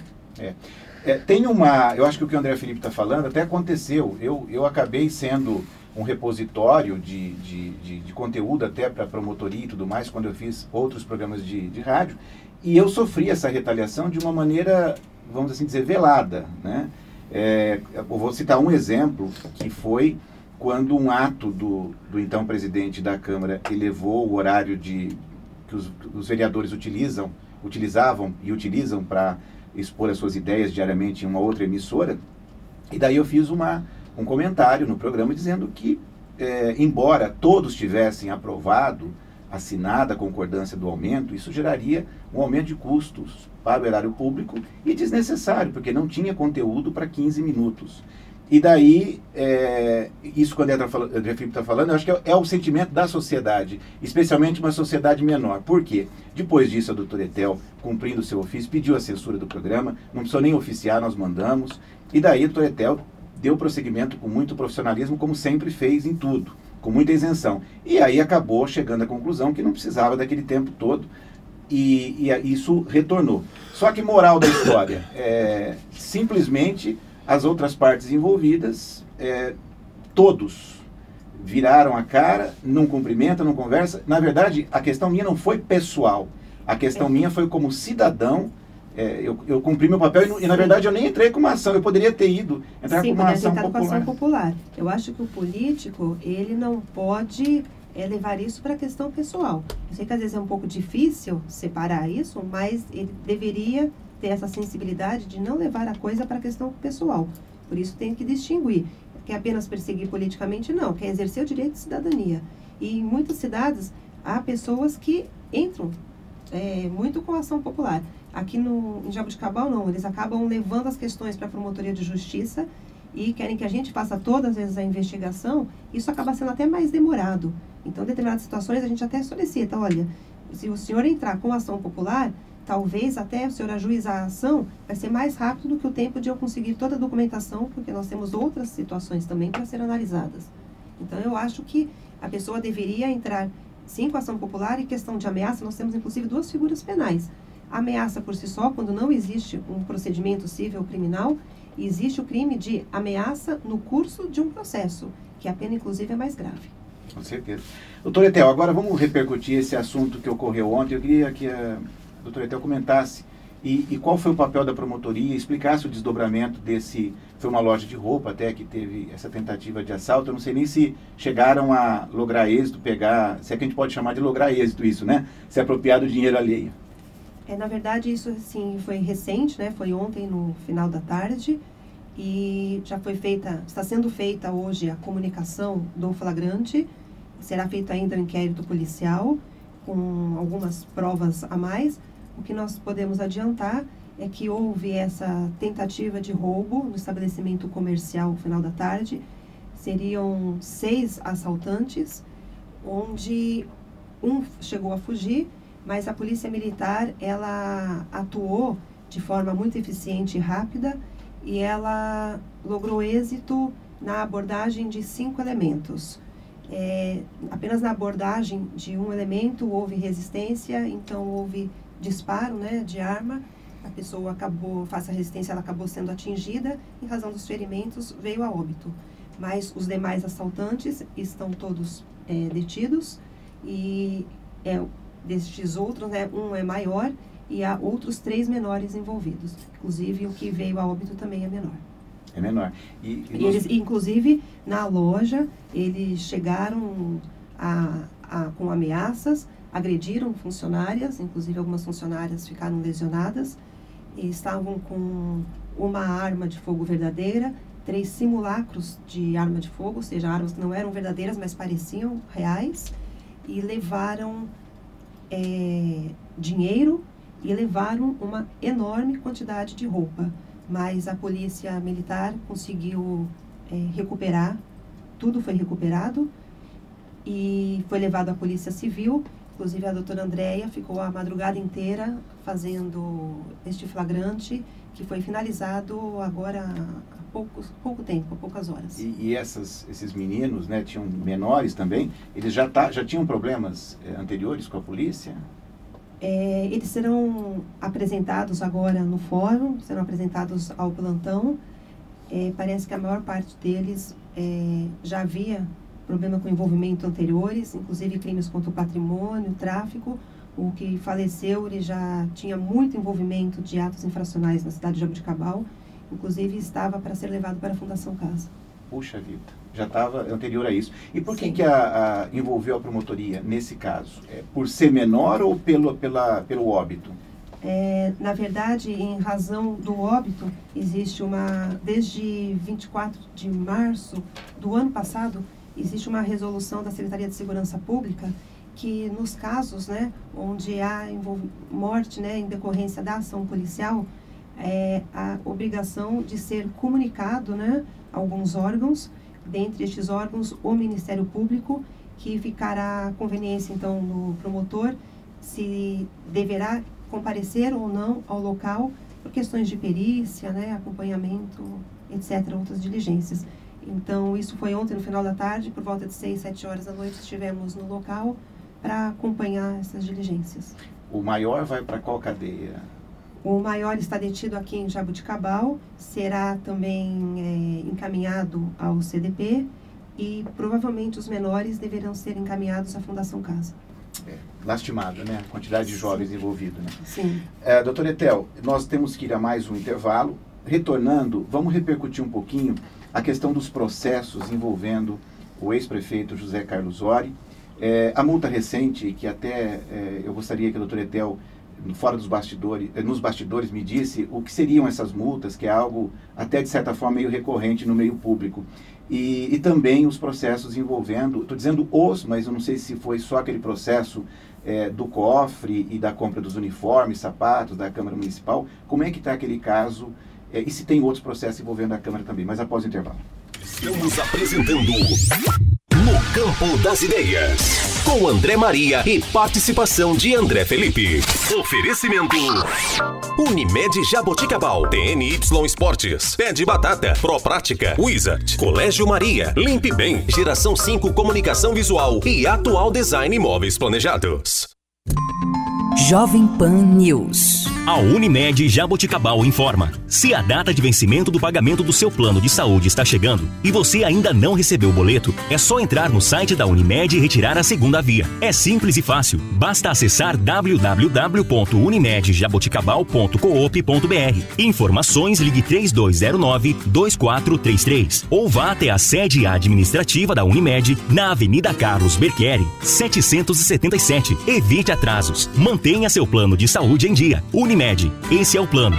Tem uma... Eu acho que o que o André Felipe está falando até aconteceu. Eu acabei sendo um repositório de conteúdo até para promotoria e tudo mais, quando eu fiz outros programas de rádio, e eu sofri essa retaliação de uma maneira, vamos assim dizer, velada, né? Eu vou citar um exemplo, que foi quando um ato do então presidente da Câmara elevou o horário que os vereadores utilizavam e utilizam para expor as suas ideias diariamente em uma outra emissora, e daí eu fiz um comentário no programa dizendo que, embora todos tivessem aprovado, assinado a concordância do aumento, isso geraria um aumento de custos para o erário público e desnecessário, porque não tinha conteúdo para 15 minutos. E daí, isso que o André Felipe está falando, eu acho que é o sentimento da sociedade, especialmente uma sociedade menor. Por quê? Depois disso, a doutora Etel, cumprindo o seu ofício, pediu a censura do programa, não precisou nem oficiar, nós mandamos, e daí a doutora Etel deu prosseguimento com muito profissionalismo, como sempre fez em tudo, com muita isenção. E aí acabou chegando à conclusão que não precisava daquele tempo todo, e isso retornou. Só que moral da história, simplesmente as outras partes envolvidas, todos viraram a cara, não cumprimentam, não conversam. Na verdade, a questão minha não foi pessoal, a questão minha foi como cidadão. Eu cumpri meu papel e, na verdade, eu nem entrei com uma ação. Eu poderia ter ido entrar com uma ação popular. Eu acho que o político, ele não pode levar isso para a questão pessoal. Eu sei que às vezes é um pouco difícil separar isso, mas ele deveria ter essa sensibilidade de não levar a coisa para a questão pessoal. Por isso tem que distinguir. Quer apenas perseguir politicamente? Não. Quer exercer o direito de cidadania. E em muitas cidades há pessoas que entram muito com a ação popular. Aqui em Jaboticabal, não. Eles acabam levando as questões para a promotoria de justiça e querem que a gente faça todas as vezes a investigação. Isso acaba sendo até mais demorado. Então, em determinadas situações, a gente até solicita, olha, se o senhor entrar com a ação popular, talvez até o senhor ajuizar a ação, vai ser mais rápido do que o tempo de eu conseguir toda a documentação, porque nós temos outras situações também para serem analisadas. Então, eu acho que a pessoa deveria entrar, sim, com a ação popular. E questão de ameaça, nós temos, inclusive, 2 figuras penais. A ameaça por si só, quando não existe um procedimento civil ou criminal, existe o crime de ameaça no curso de um processo, que a pena, inclusive, é mais grave. Com certeza. Doutora Etel, agora vamos repercutir esse assunto que ocorreu ontem. Eu queria que a doutora Etel comentasse e qual foi o papel da promotoria, explicasse o desdobramento desse... Foi uma loja de roupa até que teve essa tentativa de assalto. Eu não sei nem se chegaram a lograr êxito, se é que a gente pode chamar de lograr êxito isso, né? Se apropriar do dinheiro alheio. Na verdade, isso assim, foi recente, né? Foi ontem no final da tarde e já foi está sendo feita hoje a comunicação do flagrante. Será feito ainda o inquérito policial com algumas provas a mais. O que nós podemos adiantar é que houve essa tentativa de roubo no estabelecimento comercial no final da tarde. Seriam 6 assaltantes, onde um chegou a fugir, mas a Polícia Militar, ela atuou de forma muito eficiente e rápida e ela logrou êxito na abordagem de 5 elementos. Apenas na abordagem de um elemento houve resistência, então houve disparo, né, de arma. A pessoa face à resistência, ela acabou sendo atingida, em razão dos ferimentos veio a óbito. Mas os demais assaltantes estão todos detidos e destes outros, né, um é maior e há outros 3 menores envolvidos. Inclusive, o que veio a óbito também é menor. É menor. Eles, inclusive, na loja, eles chegaram com ameaças, agrediram funcionárias, inclusive algumas funcionárias ficaram lesionadas, e estavam com uma arma de fogo verdadeira, 3 simulacros de arma de fogo, ou seja, armas que não eram verdadeiras, mas pareciam reais, e levaram dinheiro e levaram uma enorme quantidade de roupa. Mas a Polícia Militar conseguiu recuperar, tudo foi recuperado e foi levado à Polícia Civil. Inclusive a doutora Andréia ficou a madrugada inteira fazendo este flagrante, que foi finalizado agora há pouco tempo, há poucas horas. E esses meninos, né, tinham menores também, eles já tinham problemas anteriores com a polícia? Eles serão apresentados agora no fórum, serão apresentados ao plantão. Parece que a maior parte deles já havia problema com envolvimento anteriores, inclusive crimes contra o patrimônio, tráfico. O que faleceu, ele já tinha muito envolvimento de atos infracionais na cidade de Jaboticabal, inclusive estava para ser levado para a Fundação Casa. Puxa vida, já estava anterior a isso. E por que envolveu a promotoria nesse caso? Por ser menor ou pelo óbito? Na verdade, em razão do óbito, existe desde 24 de março do ano passado, existe uma resolução da Secretaria de Segurança Pública que nos casos, né, onde há morte, né, em decorrência da ação policial, a obrigação de ser comunicado, né, a alguns órgãos, dentre estes órgãos o Ministério Público, que ficará a conveniência então no promotor se deverá comparecer ou não ao local por questões de perícia, né, acompanhamento, etc., outras diligências. Então, isso foi ontem no final da tarde, por volta de 6, 7 horas da noite, estivemos no local para acompanhar essas diligências. O maior vai para qual cadeia? O maior está detido aqui em Jaboticabal, será também encaminhado ao CDP e provavelmente os menores deverão ser encaminhados à Fundação Casa. Lastimado, né? A quantidade de jovens envolvidos, né? Sim. Doutor Etel, nós temos que ir a mais um intervalo. Retornando, vamos repercutir um pouquinho a questão dos processos envolvendo o ex-prefeito José Carlos Ory. A multa recente, que até eu gostaria que a doutora Etel, fora dos bastidores, nos bastidores, me disse o que seriam essas multas, que é algo até de certa forma meio recorrente no meio público. E também os processos envolvendo, estou dizendo mas eu não sei se foi só aquele processo do cofre e da compra dos uniformes, sapatos da Câmara Municipal. Como é que está aquele caso e se tem outros processos envolvendo a Câmara também, mas após o intervalo. Estamos apresentando No Campo das Ideias, com André Maria e participação de André Felipe. Oferecimento Unimed Jaboticabal, TNY Esportes, Pé de Batata, Proprática, Wizard, Colégio Maria, Limpe Bem, Geração 5 Comunicação Visual e Atual Design Imóveis Planejados. Jovem Pan News. A Unimed Jaboticabal informa: se a data de vencimento do pagamento do seu plano de saúde está chegando e você ainda não recebeu o boleto, é só entrar no site da Unimed e retirar a segunda via. É simples e fácil. Basta acessar www.unimedjaboticabal.coop.br. Informações, ligue 3209-2433 ou vá até a sede administrativa da Unimed na Avenida Carlos Berchieri, 777. Evite atrasos. Mantenha seu plano de saúde em dia. Unimed, esse é o plano.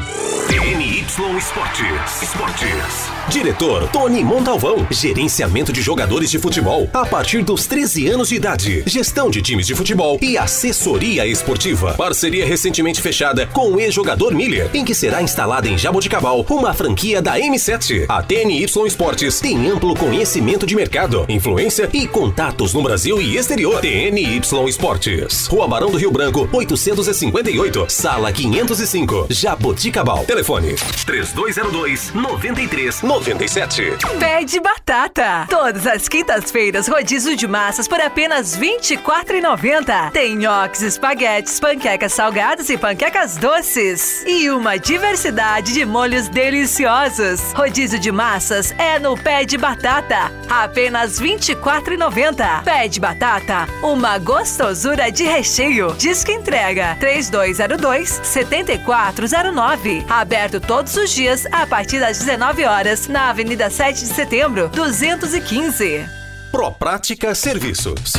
TNY Esportes. Diretor Tony Montalvão. Gerenciamento de jogadores de futebol a partir dos 13 anos de idade. Gestão de times de futebol e assessoria esportiva. Parceria recentemente fechada com o ex-jogador Miller, em que será instalada em Jaboticabal uma franquia da M7. A TNY Esportes tem amplo conhecimento de mercado, influência e contatos no Brasil e exterior. TNY Esportes. Rua Barão do Rio Branco, 858, Sala 505, Jaboticabal. Telefone 3202-9397. Pé de Batata. Todas as quintas-feiras, rodízio de massas por apenas R$ 24,90. Tem nhoques, espaguetes, panquecas salgadas e panquecas doces. E uma diversidade de molhos deliciosos. Rodízio de massas é no Pé de Batata. Apenas R$ 24,90. Pé de Batata, uma gostosura de recheio. Disque entrega 3202-7409. Aberto todos os dias a partir das 19 horas na Avenida 7 de Setembro, 215. Proprática Serviços.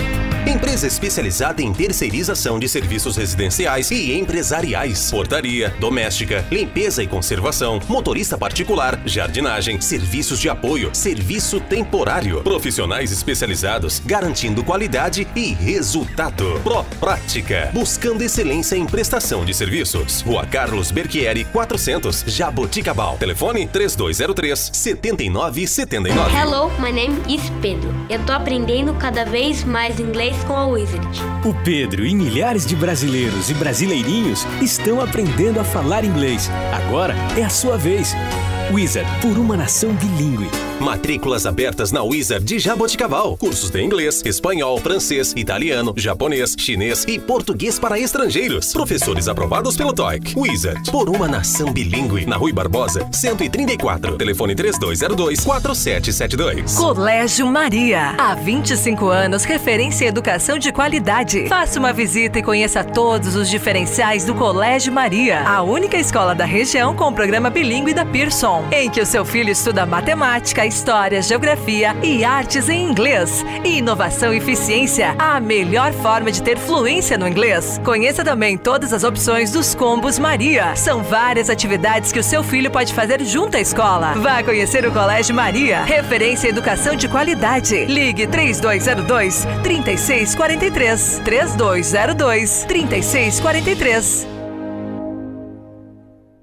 Empresa especializada em terceirização de serviços residenciais e empresariais, portaria, doméstica, limpeza e conservação, motorista particular, jardinagem, serviços de apoio, serviço temporário, profissionais especializados, garantindo qualidade e resultado. Proprática, buscando excelência em prestação de serviços. Rua Carlos Berchieri, 400, Jaboticabal. Telefone 3203-7979. Hello, my name is Pedro. Eu tô aprendendo cada vez mais inglês inglês com a Wizard. O Pedro e milhares de brasileiros e brasileirinhos estão aprendendo a falar inglês. Agora é a sua vez. Wizard, por uma nação bilíngue. Matrículas abertas na Wizard de Jaboticabal. Cursos de inglês, espanhol, francês, italiano, japonês, chinês e português para estrangeiros. Professores aprovados pelo TOEIC. Wizard, por uma nação bilíngue. Na Rui Barbosa, 134. Telefone 3202-4772. Colégio Maria. Há 25 anos, referência em educação de qualidade. Faça uma visita e conheça todos os diferenciais do Colégio Maria. A única escola da região com o programa bilíngue da Pearson, em que o seu filho estuda matemática, história, geografia e artes em inglês. Inovação e eficiência, a melhor forma de ter fluência no inglês. Conheça também todas as opções dos combos Maria. São várias atividades que o seu filho pode fazer junto à escola. Vá conhecer o Colégio Maria, referência em educação de qualidade. Ligue 3202-3643. 3202-3643.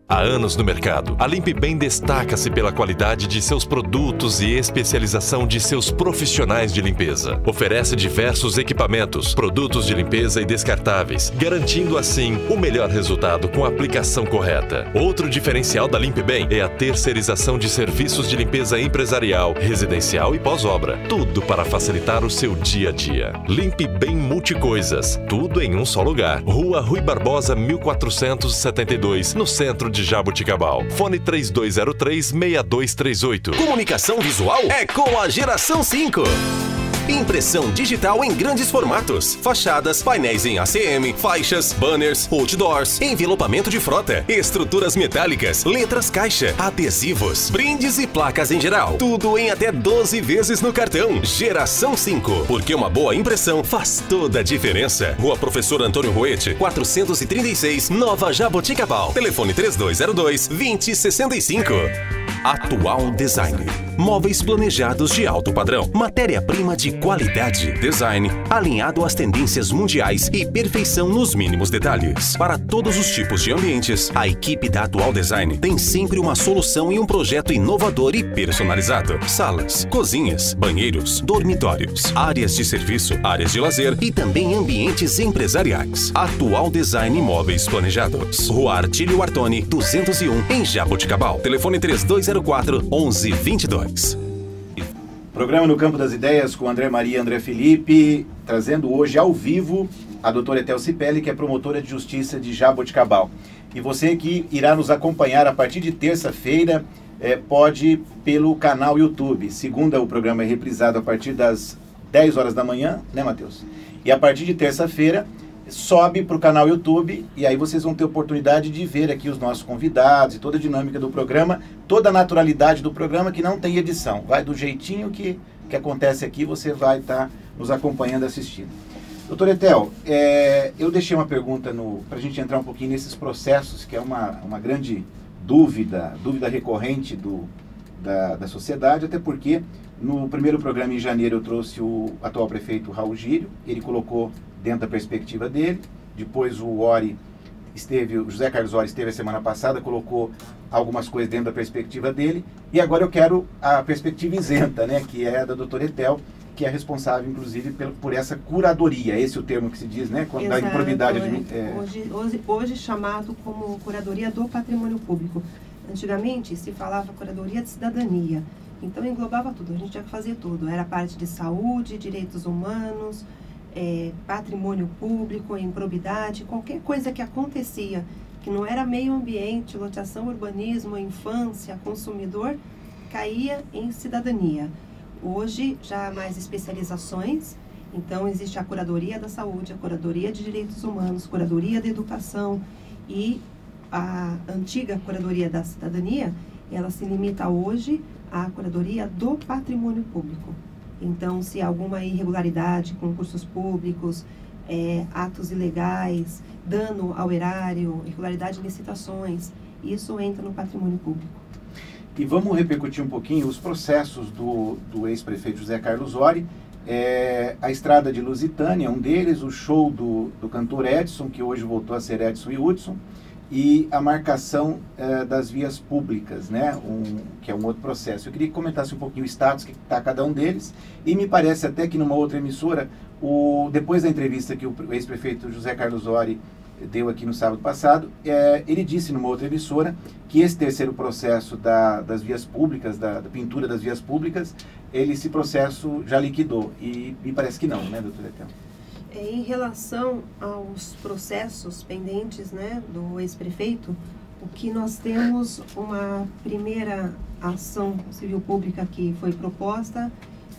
Há anos no mercado, a Limpe Bem destaca-se pela qualidade de seus produtos e especialização de seus profissionais de limpeza. Oferece diversos equipamentos, produtos de limpeza e descartáveis, garantindo assim o melhor resultado com a aplicação correta. Outro diferencial da Limpe Bem é a terceirização de serviços de limpeza empresarial, residencial e pós-obra. Tudo para facilitar o seu dia a dia. Limpe Bem Multicoisas. Tudo em um só lugar. Rua Rui Barbosa, 1472, no centro de Jaboticabal. Fone 3203-6238. Comunicação visual é com a Geração 5. Impressão digital em grandes formatos. Fachadas, painéis em ACM, faixas, banners, outdoors, envelopamento de frota, estruturas metálicas, letras caixa, adesivos, brindes e placas em geral. Tudo em até 12 vezes no cartão. Geração 5. Porque uma boa impressão faz toda a diferença. Rua Professor Antônio Roete, 436, Nova Jaboticabal. Telefone 3202-2065. Atual Design. Móveis planejados de alto padrão. Matéria-prima de qualidade. Design alinhado às tendências mundiais e perfeição nos mínimos detalhes. Para todos os tipos de ambientes, a equipe da Atual Design tem sempre uma solução e um projeto inovador e personalizado. Salas, cozinhas, banheiros, dormitórios, áreas de serviço, áreas de lazer e também ambientes empresariais. Atual Design Móveis Planejados. Rua Artílio Artoni, 201, em Jaboticabal. Telefone 3204-1122. Programa No Campo das Ideias com André Maria e André Felipe, trazendo hoje ao vivo a doutora Etel Cipelli, que é promotora de justiça de Jaboticabal. E você que irá nos acompanhar a partir de terça-feira, pode pelo canal YouTube. Segunda, o programa é reprisado a partir das 10 horas da manhã, né, Matheus? E a partir de terça-feira, sobe para o canal YouTube e aí vocês vão ter oportunidade de ver aqui os nossos convidados e toda a dinâmica do programa, toda a naturalidade do programa, que não tem edição. Vai do jeitinho que acontece aqui, você vai estar nos acompanhando, assistindo. Doutor Etel, eu deixei uma pergunta para a gente entrar um pouquinho nesses processos, que é uma grande dúvida recorrente da sociedade, até porque no primeiro programa em janeiro eu trouxe o atual prefeito Raul Gírio, ele colocou dentro da perspectiva dele. Depois o José Carlos Ori esteve a semana passada, colocou algumas coisas dentro da perspectiva dele, e agora eu quero a perspectiva isenta, né, que é a da doutora Etel, que é responsável, inclusive, por essa curadoria. Esse é o termo que se diz, né, quando dá improbidade. Hoje chamado como curadoria do patrimônio público. Antigamente se falava curadoria de cidadania, então englobava tudo, a gente tinha que fazer tudo, era parte de saúde, direitos humanos, patrimônio público, improbidade, qualquer coisa que acontecia, que não era meio ambiente, loteação, urbanismo, infância, consumidor, caía em cidadania. Hoje já há mais especializações, então existe a curadoria da saúde, a curadoria de direitos humanos, curadoria da educação, e a antiga curadoria da cidadania, ela se limita hoje à curadoria do patrimônio público. Então, se há alguma irregularidade, concursos públicos, atos ilegais, dano ao erário, irregularidade em licitações, isso entra no patrimônio público. E vamos repercutir um pouquinho os processos do ex-prefeito José Carlos Ori. A estrada de Lusitânia, um deles, o show do cantor Edson, que hoje voltou a ser Edson e Hudson, e a marcação das vias públicas, né, que é um outro processo. Eu queria que comentasse um pouquinho o status que está cada um deles, e me parece até que numa outra emissora Depois da entrevista que o ex-prefeito José Carlos Ori deu aqui no sábado passado, ele disse numa outra emissora que esse terceiro processo das vias públicas, da pintura das vias públicas, esse processo já liquidou. E me parece que não, né, doutor Etel? Em relação aos processos pendentes, né, do ex-prefeito, o que nós temos uma primeira ação civil pública que foi proposta,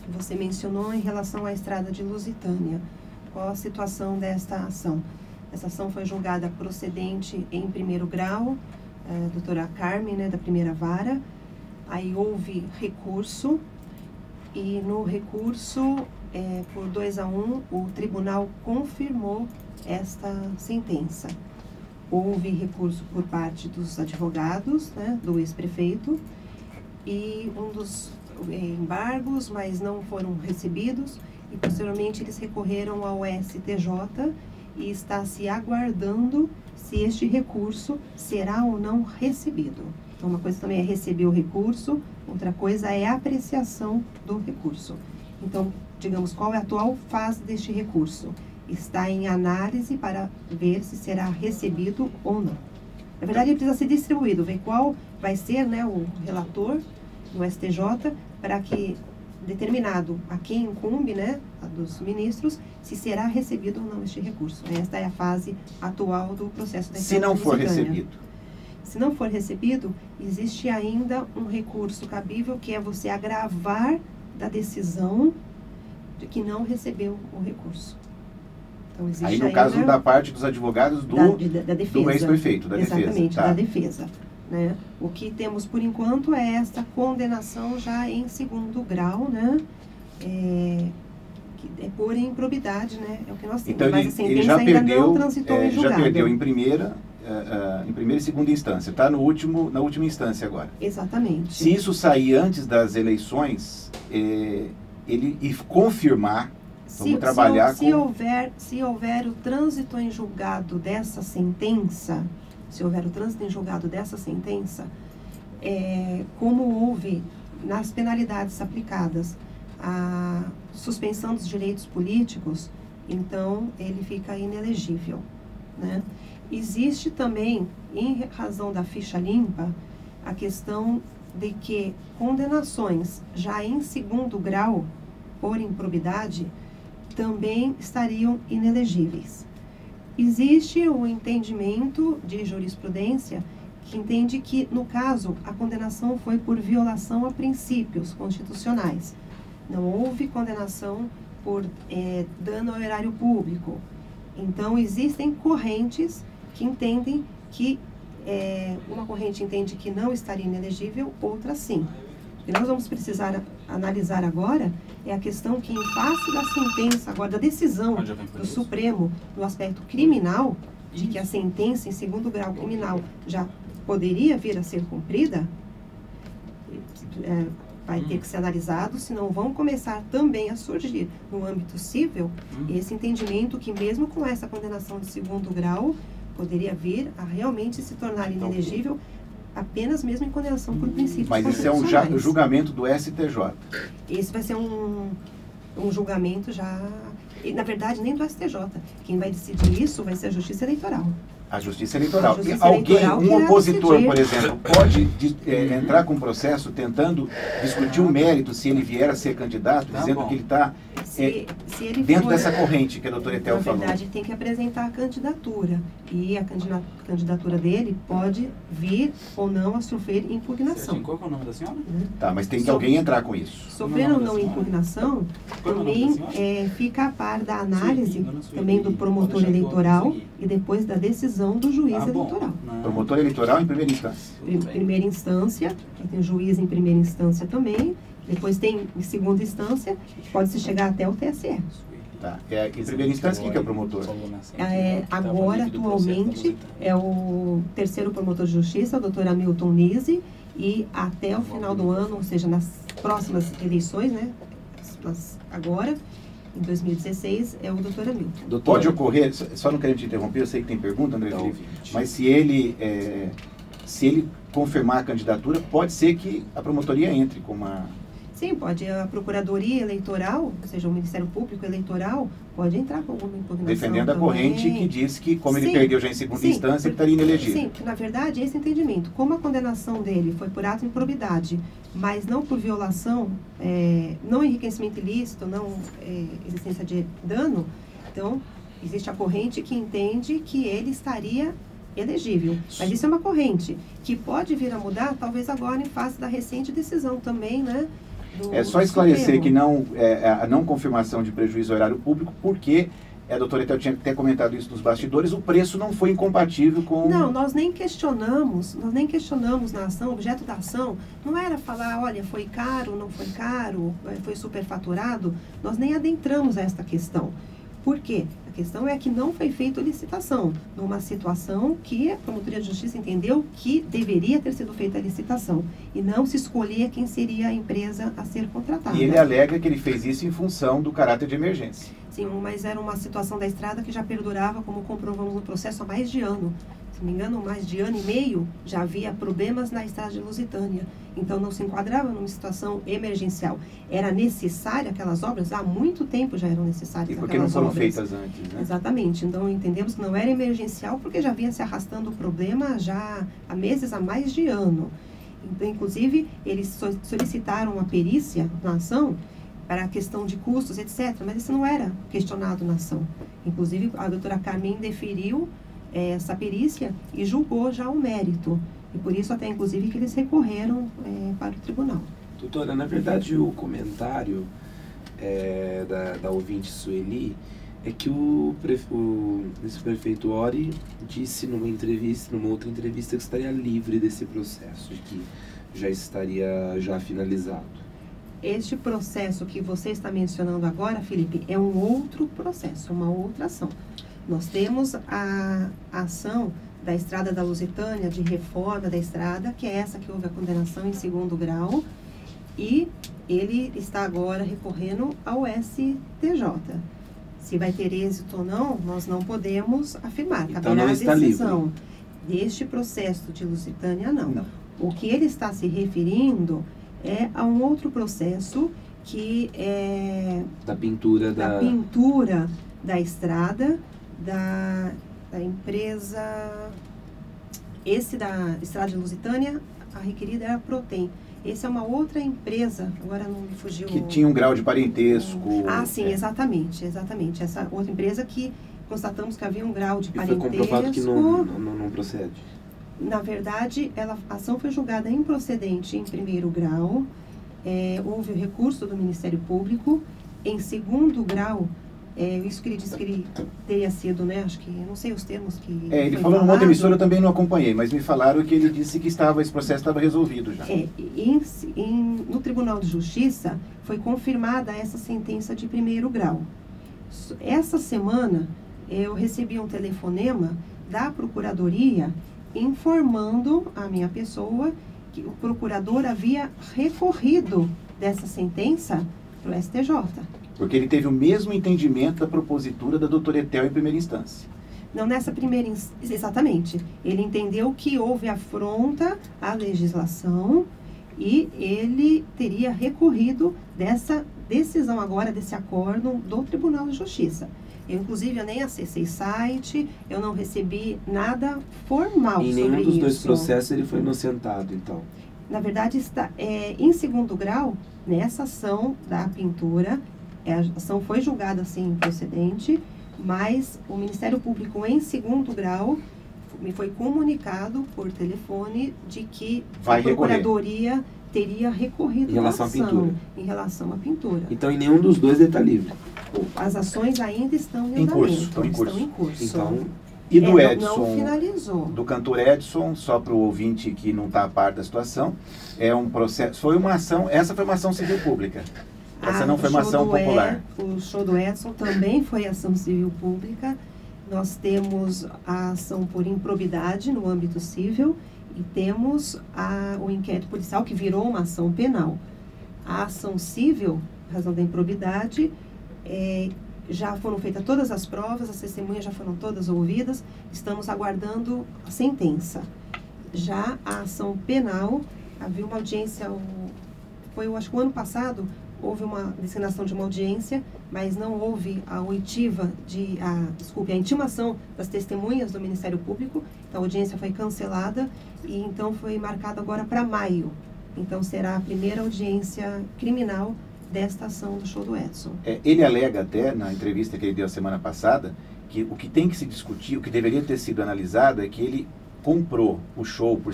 que você mencionou, em relação à estrada de Lusitânia. Qual a situação desta ação? Essa ação foi julgada procedente em primeiro grau, doutora Carmen, né, da primeira vara. Aí houve recurso, e no recurso, por 2-1, o tribunal confirmou esta sentença. Houve recurso por parte dos advogados, né, do ex-prefeito, e um dos embargos, mas não foram recebidos, e posteriormente eles recorreram ao STJ, e está se aguardando se este recurso será ou não recebido. Então, uma coisa também é receber o recurso, outra coisa é a apreciação do recurso. Então, digamos, qual é a atual fase deste recurso? Está em análise para ver se será recebido ou não. Na verdade, ele precisa ser distribuído, ver qual vai ser, né, o relator no STJ, para que determinado a quem incumbe, né, a dos ministros, se será recebido ou não este recurso. Esta é a fase atual do processo da Se não for recebido. Se não for recebido, existe ainda um recurso cabível, que é você agravar da decisão de que não recebeu o recurso. Então, existe aí, no caso, da parte dos advogados do ex-prefeito, da defesa. Exatamente, da defesa. Né? O que temos por enquanto é esta condenação já em segundo grau, né? Que é por improbidade, né? É o que nós temos. Então, mas a sentença ele já ainda perdeu, não transitou em julgado. Já perdeu em primeira e segunda instância. Está na última instância agora. Exatamente. Se isso sair antes das eleições, ele confirmar, vamos trabalhar se houver o trânsito em julgado dessa sentença, como houve nas penalidades aplicadas a suspensão dos direitos políticos, então ele fica inelegível, né? Existe também, em razão da ficha limpa, a questão de que condenações já em segundo grau, por improbidade, também estariam inelegíveis. Existe o entendimento de jurisprudência que entende que, no caso, a condenação foi por violação a princípios constitucionais. Não houve condenação por dano ao erário público. Então, existem correntes que entendem que uma corrente entende que não estaria inelegível, outra sim. O que nós vamos precisar analisar agora é a questão que, em face da sentença, agora da decisão do Supremo no aspecto criminal, de que a sentença em segundo grau criminal já poderia vir a ser cumprida, vai ter que ser analisado, senão vão começar também a surgir no âmbito civil esse entendimento que, mesmo com essa condenação de segundo grau, poderia vir a realmente se tornar inelegível apenas mesmo em condenação por princípios constitucionais. Mas isso é um julgamento do STJ. Esse vai ser um julgamento já... E, na verdade, nem do STJ. Quem vai decidir isso vai ser a Justiça Eleitoral. A Justiça Eleitoral. Um opositor, por exemplo, pode entrar com processo tentando discutir o mérito, se ele vier a ser candidato, dizendo que ele está dentro dessa corrente que a doutora Etel falou. Na verdade, tem que apresentar a candidatura. E a candidatura dele pode vir ou não a sofrer impugnação. Qual é o nome da senhora? Tá, mas tem que alguém entrar com isso. Sofrer ou não impugnação, também fica a par da análise também do promotor eleitoral e depois da decisão do juiz eleitoral. Promotor eleitoral em primeira instância. Em primeira instância, tem juiz em primeira instância também, depois tem em segunda instância, pode-se chegar até o TSE. Tá. Em primeira instância, quem que é o promotor? Agora, atualmente, é o terceiro promotor de justiça, o doutor Hamilton Nise, e até o final do ano, ou seja, nas próximas eleições, né, agora, em 2016, é o doutor Hamilton. Pode ocorrer, só não querendo te interromper, eu sei que tem pergunta, André Felipe, mas se ele confirmar a candidatura, pode ser que a promotoria entre com uma... Sim, pode. A Procuradoria Eleitoral, ou seja, o Ministério Público Eleitoral, pode entrar com alguma impugnação defendendo a corrente que diz que, como ele sim, perdeu já em segunda instância, ele estaria inelegível. Sim, na verdade, esse entendimento. Como a condenação dele foi por ato de improbidade, mas não por violação, não enriquecimento ilícito, não existência de dano, então, existe a corrente que entende que ele estaria elegível. Mas isso é uma corrente que pode vir a mudar, talvez agora em face da recente decisão também, né? É só esclarecer que a não confirmação de prejuízo ao erário público, porque a doutora Etel tinha até comentado isso nos bastidores, o preço não foi incompatível com... Não, nós nem questionamos na ação, o objeto da ação não era falar, olha, foi caro, não foi caro, foi superfaturado, nós nem adentramos a esta questão. Por quê? A questão é que não foi feita licitação, numa situação que a Promotoria de Justiça entendeu que deveria ter sido feita a licitação, e não se escolhia quem seria a empresa a ser contratada. E ele alega que ele fez isso em função do caráter de emergência. Sim, mas era uma situação da estrada que já perdurava, como comprovamos no processo, há mais de ano. Se não me engano, mais de ano e meio, já havia problemas na estrada de Lusitânia. Então, não se enquadrava numa situação emergencial. Era necessária aquelas obras, há muito tempo já eram necessárias aquelas obras. E porque não foram feitas antes, né? Exatamente. Então, entendemos que não era emergencial, porque já vinha se arrastando o problema já há meses, há mais de ano. Então, inclusive, eles solicitaram uma perícia na ação para a questão de custos, etc. Mas isso não era questionado na ação. Inclusive, a doutora Carmen deferiu essa perícia e julgou já o mérito. E por isso até, inclusive, que eles recorreram para o tribunal. Doutora, na verdade, o comentário da ouvinte Sueli é que esse prefeito Ori disse numa outra entrevista que estaria livre desse processo, de que já estaria finalizado. Este processo que você está mencionando agora, Felipe, é um outro processo, uma outra ação. Nós temos a ação da Estrada da Lusitânia, de reforma da estrada, que é essa que houve a condenação em 2º grau, e ele está agora recorrendo ao STJ. Se vai ter êxito ou não, nós não podemos afirmar. Então não está a decisão livre. Deste processo de Lusitânia, não. O que ele está se referindo é a um outro processo que é... Da pintura da estrada, da empresa... Esse da Estrada de Lusitânia, a requerida era a Protem. Esse é uma outra empresa, agora não me fugiu... Que tinha um grau de parentesco... sim, exatamente. Essa outra empresa que constatamos que havia um grau de parentesco... E foi comprovado que não procede. Na verdade, a ação foi julgada improcedente em 1º grau, houve o recurso do Ministério Público. Em 2º grau, isso que ele disse que ele teria sido, né, acho que, não sei os termos que ele falou numa outra emissora, eu também não acompanhei, mas me falaram que ele disse que esse processo estava resolvido já. No Tribunal de Justiça, foi confirmada essa sentença de 1º grau. Essa semana, eu recebi um telefonema da Procuradoria informando a minha pessoa que o procurador havia recorrido dessa sentença para o STJ. Porque ele teve o mesmo entendimento da propositura da doutora Etel em primeira instância. Não, nessa primeira instância, exatamente. Ele entendeu que houve afronta à legislação e ele teria recorrido dessa decisão agora, desse acordo do Tribunal de Justiça. Eu, inclusive, eu nem acessei site, eu não recebi nada formal sobre isso. Em nenhum dos dois processos ele foi inocentado, então? Na verdade, está em 2º grau, nessa ação da pintura, a ação foi julgada assim improcedente, mas o Ministério Público, em 2º grau, me foi comunicado por telefone de que a Procuradoria teria recorrido em relação à pintura. Em relação à pintura. Então, em nenhum dos dois ele está livre? As ações ainda estão em andamento. Estão em curso. Então, e do Edson, não finalizou. Do cantor Edson, só para o ouvinte que não está a par da situação, é um processo, essa foi uma ação civil pública. Essa não foi uma ação popular. O show do Edson também foi ação civil pública. Nós temos a ação por improbidade no âmbito civil e temos o inquérito policial, que virou uma ação penal. A ação civil, razão da improbidade, já foram feitas todas as provas, as testemunhas já foram todas ouvidas, estamos aguardando a sentença. Já a ação penal, havia uma audiência acho que o ano passado, houve uma designação de uma audiência, mas não houve a intimação das testemunhas do Ministério Público, então a audiência foi cancelada e então foi marcada agora para maio. Então será a primeira audiência criminal desta ação do show do Edson. Ele alega até, na entrevista que ele deu a semana passada, que o que tem que se discutir, o que deveria ter sido analisado é que ele comprou o show por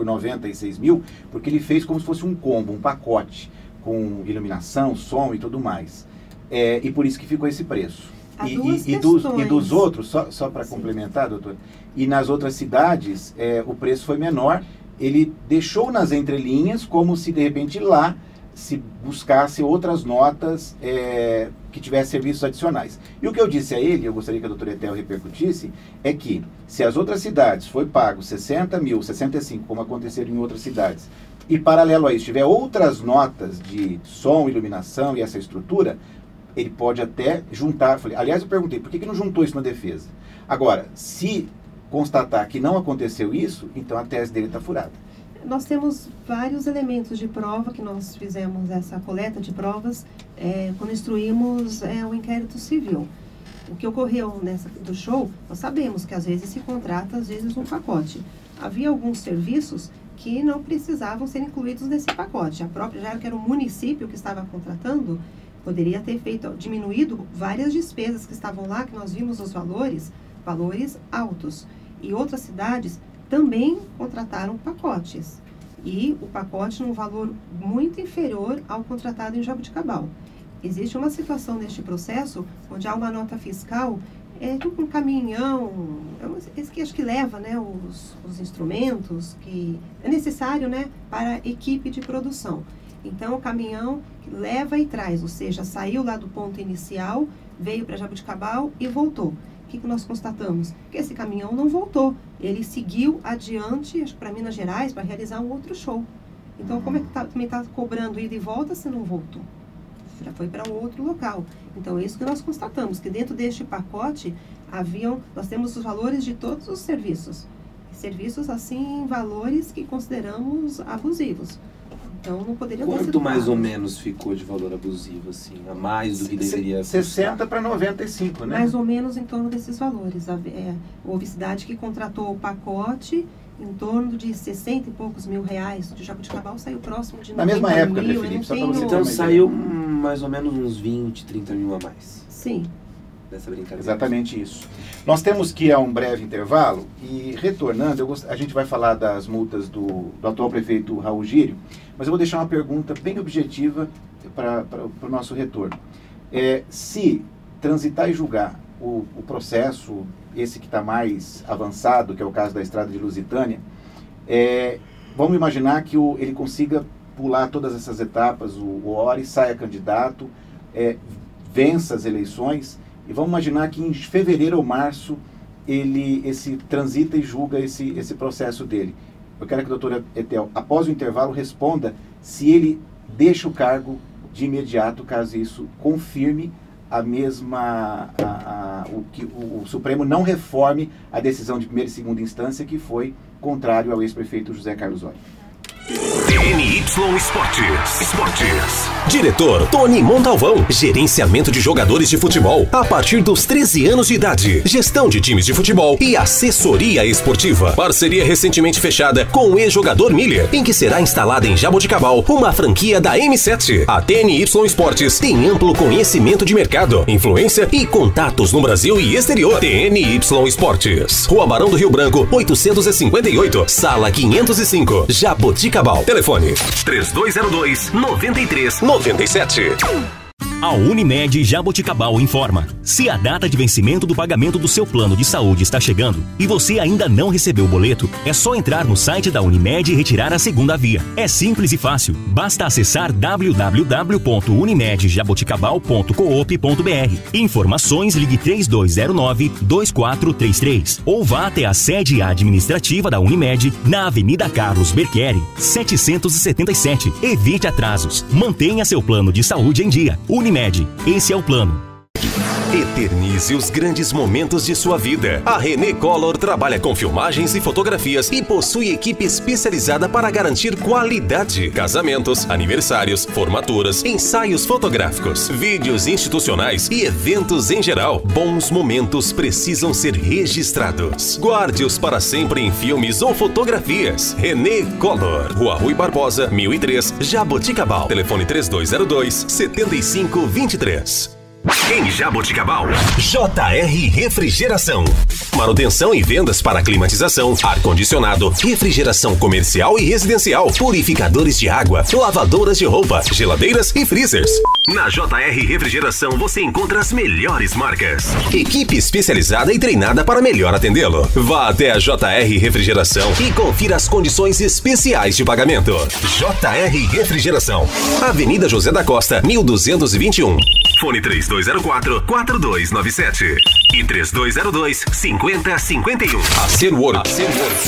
96 mil, porque ele fez como se fosse um combo, um pacote, com iluminação, som e tudo mais. E por isso que ficou esse preço. E dos outros, só para complementar, doutor, e nas outras cidades o preço foi menor, ele deixou nas entrelinhas como se de repente lá se buscasse outras notas que tivessem serviços adicionais. E o que eu disse a ele, eu gostaria que a doutora Etel repercutisse, é que se as outras cidades foi pago 60 mil, 65, como aconteceram em outras cidades, e paralelo a isso tiver outras notas de som, iluminação e essa estrutura, ele pode até juntar. Aliás, eu perguntei, por que não juntou isso na defesa? Agora, se constatar que não aconteceu isso, então a tese dele está furada. Nós temos vários elementos de prova que nós fizemos essa coleta de provas quando instruímos o inquérito civil. O que ocorreu do show, nós sabemos que às vezes se contrata, às vezes um pacote. Havia alguns serviços que não precisavam ser incluídos nesse pacote. Já que era o município que estava contratando, poderia ter diminuído várias despesas que estavam lá, que nós vimos os valores altos. E outras cidades também contrataram pacotes. E o pacote num valor muito inferior ao contratado em Jaboticabal. Existe uma situação neste processo onde há uma nota fiscal tipo um caminhão, esse que acho que leva os instrumentos que é necessário para a equipe de produção. Então o caminhão leva e traz, ou seja, saiu lá do ponto inicial, veio para Jaboticabal e voltou. O que nós constatamos? Que esse caminhão não voltou. Ele seguiu adiante, acho que para Minas Gerais, para realizar um outro show. Então, como é que também está cobrando ida e volta se não voltou? Já foi para um outro local. Então, é isso que nós constatamos, que dentro deste pacote, nós temos os valores de todos os serviços. Serviços, assim, valores que consideramos abusivos. Então, não poderia ter sido Quanto mais ou menos ficou de valor abusivo, assim, a mais do que deveria 60 para 95, né? Mais ou menos em torno desses valores. Houve cidade que contratou o pacote em torno de 60 e poucos mil reais. De Jaboticabal saiu próximo de 90 mil. Na mesma época, Felipe, só para você Então saiu mais ou menos uns 20, 30 mil a mais. Sim. Dessa brincadeira. Exatamente isso. Nós temos que ir a um breve intervalo e, retornando, a gente vai falar das multas do atual prefeito Raul Gírio, mas eu vou deixar uma pergunta bem objetiva para o nosso retorno. Se transitar e julgar o processo, esse que está mais avançado, que é o caso da estrada de Lusitânia, vamos imaginar que ele consiga pular todas essas etapas, o Ori saia candidato, vença as eleições, e vamos imaginar que em fevereiro ou março ele transita e julga esse processo dele. Eu quero que a doutora Etel, após o intervalo, responda se ele deixa o cargo de imediato, caso isso confirme que o Supremo não reforme a decisão de primeira e segunda instância, que foi contrário ao ex-prefeito José Carlos Ori. TNY Esportes. Diretor Tony Montalvão. Gerenciamento de jogadores de futebol a partir dos 13 anos de idade. Gestão de times de futebol e assessoria esportiva. Parceria recentemente fechada com o ex-jogador Miller, em que será instalada em Jaboticabal uma franquia da M7. A TNY Esportes tem amplo conhecimento de mercado, influência e contatos no Brasil e exterior. TNY Esportes. Rua Barão do Rio Branco, 858, Sala 505, Jaboticabal. Telefone 3202-9397. A Unimed Jaboticabal informa: se a data de vencimento do pagamento do seu plano de saúde está chegando e você ainda não recebeu o boleto, é só entrar no site da Unimed e retirar a segunda via. É simples e fácil. Basta acessar www.unimedjaboticabal.coop.br. Informações, ligue 3209-2433 ou vá até a sede administrativa da Unimed na Avenida Carlos Berqueri, 777. Evite atrasos. Mantenha seu plano de saúde em dia. Unimed, esse é o plano. Eternize os grandes momentos de sua vida. A René Color trabalha com filmagens e fotografias e possui equipe especializada para garantir qualidade. Casamentos, aniversários, formaturas, ensaios fotográficos, vídeos institucionais e eventos em geral. Bons momentos precisam ser registrados. Guarde-os para sempre em filmes ou fotografias. René Color, Rua Rui Barbosa, 1003, Jaboticabal. Telefone 3202-7523. Em Jaboticabal, JR Refrigeração. Manutenção e vendas para climatização, ar-condicionado, refrigeração comercial e residencial, purificadores de água, lavadoras de roupa, geladeiras e freezers. Na JR Refrigeração você encontra as melhores marcas. Equipe especializada e treinada para melhor atendê-lo. Vá até a JR Refrigeração e confira as condições especiais de pagamento. JR Refrigeração. Avenida José da Costa, 1221. Fone 3204-4297 e 3202-5051. A Serwork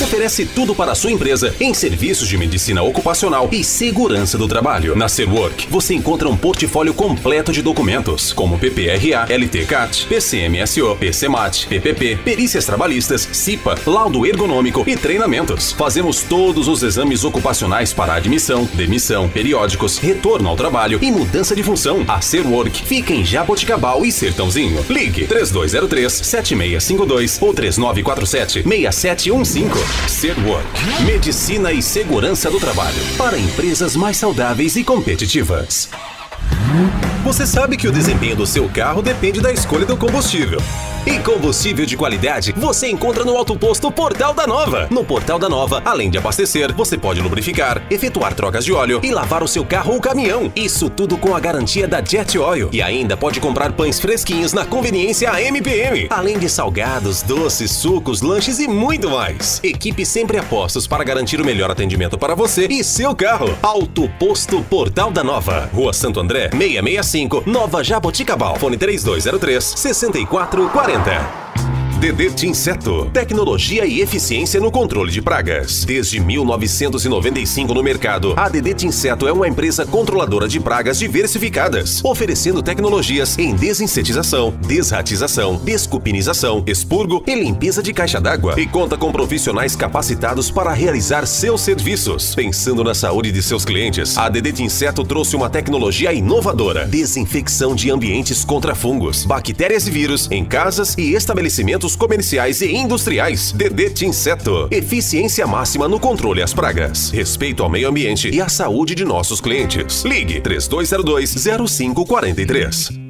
oferece tudo para a sua empresa em serviços de medicina ocupacional e segurança do trabalho. Na Serwork, você encontra um portfólio completo de documentos, como PPRA, LTCAT, PCMSO, PCMAT, PPP, perícias trabalhistas, CIPA, laudo ergonômico e treinamentos. Fazemos todos os exames ocupacionais para admissão, demissão, periódicos, retorno ao trabalho e mudança de função. A Serwork fica em Jaboticabal e Sertãozinho. Ligue 3203-7652 ou 3947-6715. Serwork, medicina e segurança do trabalho para empresas mais saudáveis e competitivas. Você sabe que o desempenho do seu carro depende da escolha do combustível. E combustível de qualidade você encontra no Autoposto Portal da Nova. No Portal da Nova, além de abastecer, você pode lubrificar, efetuar trocas de óleo e lavar o seu carro ou caminhão. Isso tudo com a garantia da Jet Oil. E ainda pode comprar pães fresquinhos na conveniência AMPM. Além de salgados, doces, sucos, lanches e muito mais. Equipe sempre a postos para garantir o melhor atendimento para você e seu carro. Autoposto Portal da Nova. Rua Santo André, 665, Nova Jaboticabal. Fone 3203-6440. DDT Inseto, tecnologia e eficiência no controle de pragas. Desde 1995 no mercado, a DDT Inseto é uma empresa controladora de pragas diversificadas, oferecendo tecnologias em desinsetização, desratização, descupinização, expurgo e limpeza de caixa d'água. E conta com profissionais capacitados para realizar seus serviços. Pensando na saúde de seus clientes, a DDT Inseto trouxe uma tecnologia inovadora: desinfecção de ambientes contra fungos, bactérias e vírus em casas e estabelecimentos comerciais e industriais. DDT Inseto, eficiência máxima no controle às pragas, respeito ao meio ambiente e à saúde de nossos clientes. Ligue 3202-0543.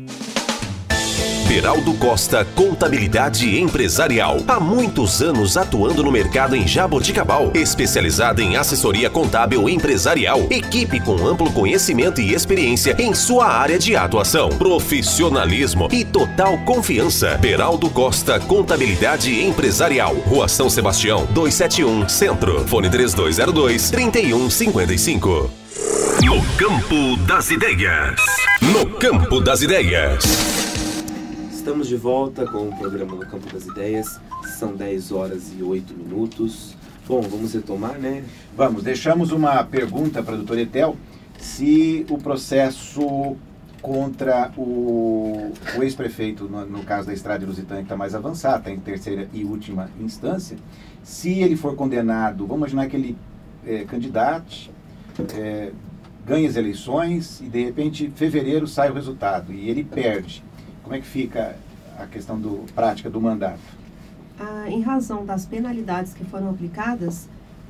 Beraldo Costa Contabilidade Empresarial. Há muitos anos atuando no mercado em Jaboticabal, especializada em assessoria contábil empresarial. Equipe com amplo conhecimento e experiência em sua área de atuação. Profissionalismo e total confiança. Beraldo Costa Contabilidade Empresarial. Rua São Sebastião, 271, Centro. Fone 3202-3155. No Campo das Ideias. No Campo das Ideias. Estamos de volta com o programa No Campo das Ideias. São 10 horas e 8 minutos. Bom, vamos retomar, né? Vamos, deixamos uma pergunta para a doutora Etel, se o processo contra o ex-prefeito, no caso da Estrada de Lusitânia, que está mais avançado, está em terceira e última instância, se ele for condenado, vamos imaginar que ele é candidato, ganha as eleições e de repente em fevereiro sai o resultado e ele perde. Como é que fica a questão prática do mandato? Em razão das penalidades que foram aplicadas,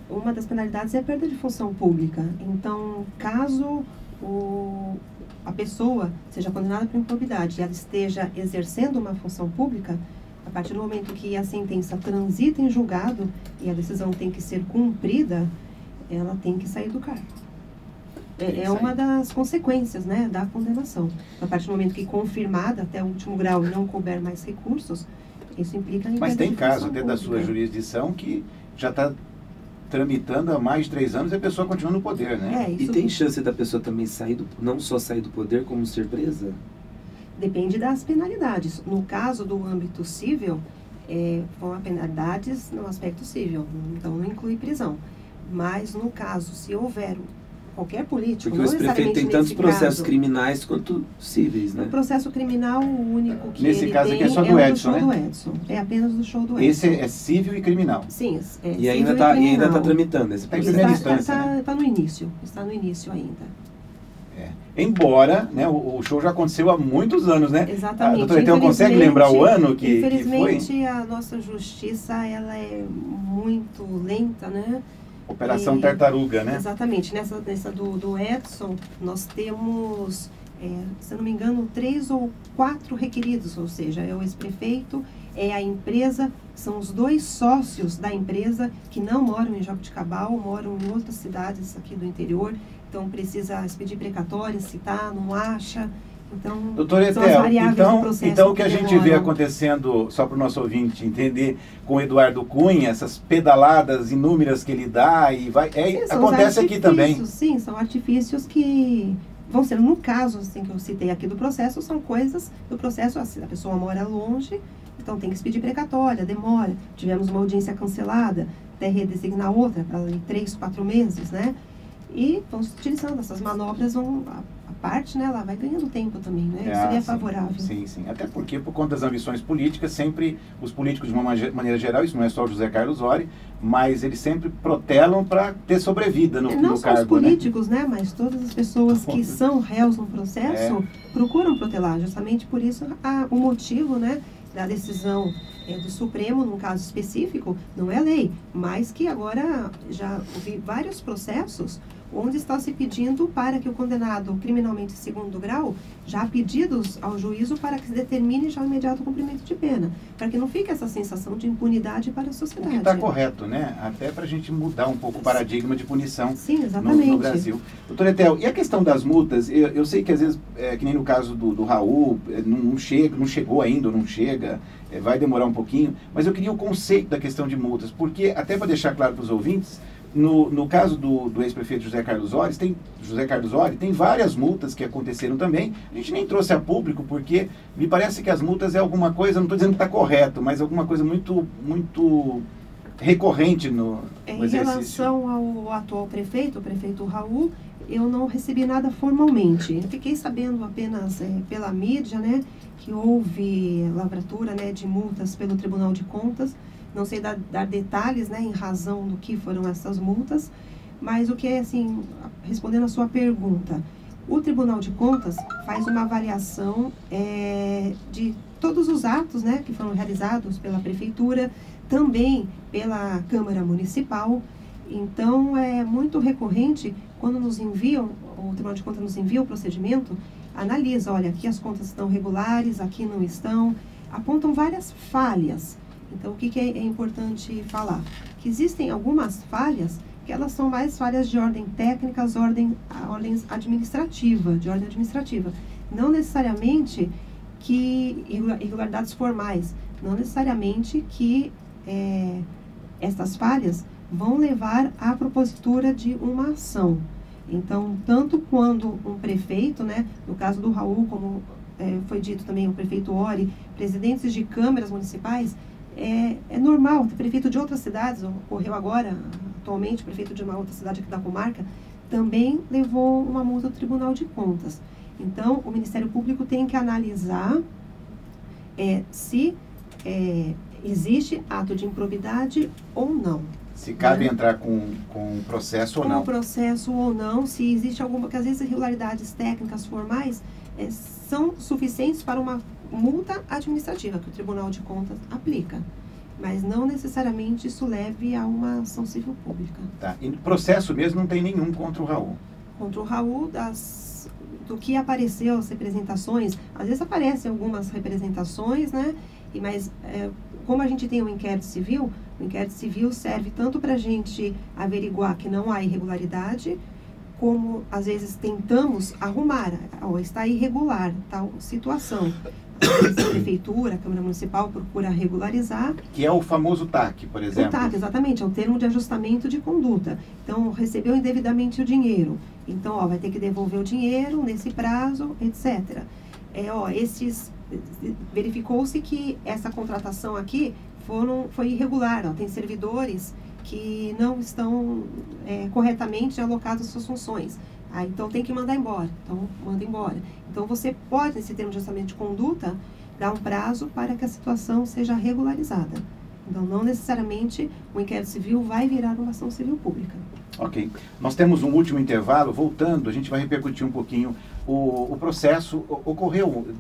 uma das penalidades é a perda de função pública. Então, caso a pessoa seja condenada por improbidade e ela esteja exercendo uma função pública, a partir do momento que a sentença transita em julgado e a decisão tem que ser cumprida, ela tem que sair do cargo. É uma das consequências, né, da condenação. A partir do momento que confirmada até o último grau e não couber mais recursos, isso implica em... Mas tem caso até da sua jurisdição que já está tramitando há mais de 3 anos e a pessoa continua no poder, né? E tem chance da pessoa também não só sair do poder, como ser presa? Depende das penalidades. No caso do âmbito civil, foram penalidades no aspecto civil, então não inclui prisão. Mas no caso, se houver qualquer político. Porque o ex-prefeito tem tantos processos criminais quanto cíveis, né? O processo criminal, o único que nesse ele caso tem aqui é só do o Edson, show né? do Edson. É apenas do show do Edson. Esse é civil e criminal. Sim, é E ainda está tramitando esse Tá em processo. primeira instância, né? Está no início. Está no início ainda. Embora, né, o show já aconteceu há muitos anos, né? Exatamente. Doutor, então consegue lembrar o ano que foi? Infelizmente, a nossa justiça, ela é muito lenta, né? Operação Tartaruga, né? Exatamente. Nessa do Edson, nós temos, se eu não me engano, 3 ou 4 requeridos, ou seja, é o ex-prefeito, é a empresa, são os 2 sócios da empresa que não moram em Jaboticabal, moram em outras cidades aqui do interior. Então, precisa expedir precatória, citar, não acha. Então, doutor Etel, então o que a gente vê acontecendo, só para o nosso ouvinte entender, com o Eduardo Cunha, essas pedaladas inúmeras que ele dá, e vai, acontece aqui também. Sim, são artifícios que vão ser, no caso assim, que eu citei aqui do processo, são coisas do processo, assim, a pessoa mora longe, então tem que expedir precatória, demora. Tivemos uma audiência cancelada, até redesignar outra, para 3, 4 meses, né? E vão se utilizando essas manobras, a parte, né, ela vai ganhando tempo também, né? Isso seria favorável. Sim. Até porque, por conta das ambições políticas, sempre os políticos, de uma maneira geral, isso não é só o José Carlos Ori, mas eles sempre protelam para ter sobrevida no cargo. Não só os políticos, né? Mas todas as pessoas que são réus no processo procuram protelar. Justamente por isso o motivo, né, da decisão do Supremo, num caso específico, não é lei, mas que agora já houve vários processos onde está se pedindo para que o condenado criminalmente em segundo grau, já há pedidos ao juízo para que se determine já o imediato cumprimento de pena, para que não fique essa sensação de impunidade para a sociedade. O que está correto, né? Até para a gente mudar um pouco o paradigma de punição. Sim, exatamente. No Brasil. Doutor Etel, e a questão das multas? Eu sei que às vezes, que nem no caso do Raul, não chegou ainda, não chega, vai demorar um pouquinho, mas eu queria o conceito da questão de multas, porque, até para deixar claro para os ouvintes, no caso do ex-prefeito José Carlos Ori, tem várias multas que aconteceram também. A gente nem trouxe a público, porque me parece que as multas é alguma coisa, não estou dizendo que está correto, mas alguma coisa muito, muito recorrente no exercício. Em relação ao atual prefeito, o prefeito Raul, eu não recebi nada formalmente. Eu fiquei sabendo apenas pela mídia, né, que houve lavratura, né, de multas pelo Tribunal de Contas. Não sei dar detalhes, né, em razão do que foram essas multas, mas o que é, assim, respondendo a sua pergunta, o Tribunal de Contas faz uma avaliação de todos os atos, né, que foram realizados pela Prefeitura, também pela Câmara Municipal. Então, é muito recorrente, quando nos enviam, o Tribunal de Contas nos envia o procedimento, analisa, olha, aqui as contas estão regulares, aqui não estão, apontam várias falhas. Então, o que é importante falar? Que existem algumas falhas que elas são mais falhas de ordem técnica, ordens administrativa, de ordem administrativa. Não necessariamente que irregularidades formais, não necessariamente que estas falhas vão levar à propositura de uma ação. Então, tanto quando um prefeito, né, no caso do Raul, como foi dito também, o prefeito Ori, presidentes de câmaras municipais, é normal, o prefeito de outras cidades, ocorreu agora, atualmente, o prefeito de uma outra cidade aqui da comarca, também levou uma multa do Tribunal de Contas. Então, o Ministério Público tem que analisar se existe ato de improbidade ou não. Se cabe entrar com processo ou não. Com processo ou não, se existe alguma, porque às vezes irregularidades técnicas formais são suficientes para uma multa administrativa que o Tribunal de Contas aplica, mas não necessariamente isso leve a uma ação civil pública. Tá. E processo mesmo não tem nenhum contra o Raul? Contra o Raul, do que apareceu, as representações, às vezes aparecem algumas representações, né? Mas como a gente tem um inquérito civil, o inquérito civil serve tanto para a gente averiguar que não há irregularidade, como às vezes tentamos arrumar, está irregular tal situação. A Prefeitura, a Câmara Municipal procura regularizar. Que é o famoso TAC, por exemplo. O TAC, exatamente, é o termo de ajustamento de conduta. Então, recebeu indevidamente o dinheiro. Então, vai ter que devolver o dinheiro nesse prazo, etc. Verificou-se que essa contratação aqui foi irregular. Tem servidores que não estão corretamente alocadas as suas funções. Então tem que mandar embora. Então manda embora. Então você pode, nesse termo de ajustamento de conduta, dar um prazo para que a situação seja regularizada. Então não necessariamente o inquérito civil vai virar uma ação civil pública. Ok. Nós temos um último intervalo. Voltando, a gente vai repercutir um pouquinho o processo.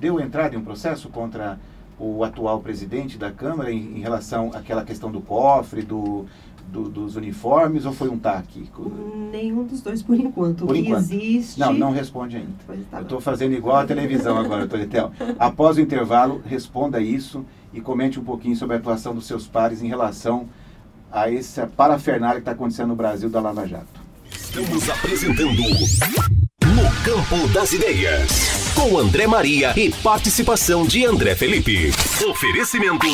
Deu entrada em um processo contra o atual presidente da Câmara em relação àquela questão do cofre, dos uniformes, ou foi um TAC? Nenhum dos dois, por enquanto. Por enquanto. Existe... Não responde ainda. Tá, eu estou fazendo igual a televisão agora, Toritel. Após o intervalo, responda isso e comente um pouquinho sobre a atuação dos seus pares em relação a essa parafernália que está acontecendo no Brasil da Lava Jato. Estamos apresentando No Campo das Ideias, com André Maria e participação de André Felipe. Oferecimento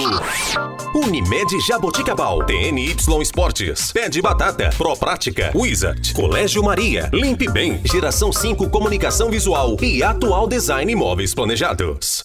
Unimed Jaboticabal, TNY Esportes, Pé de Batata, Proprática, Wizard, Colégio Maria, Limpe Bem, Geração 5 Comunicação Visual e Atual Design Imóveis Planejados.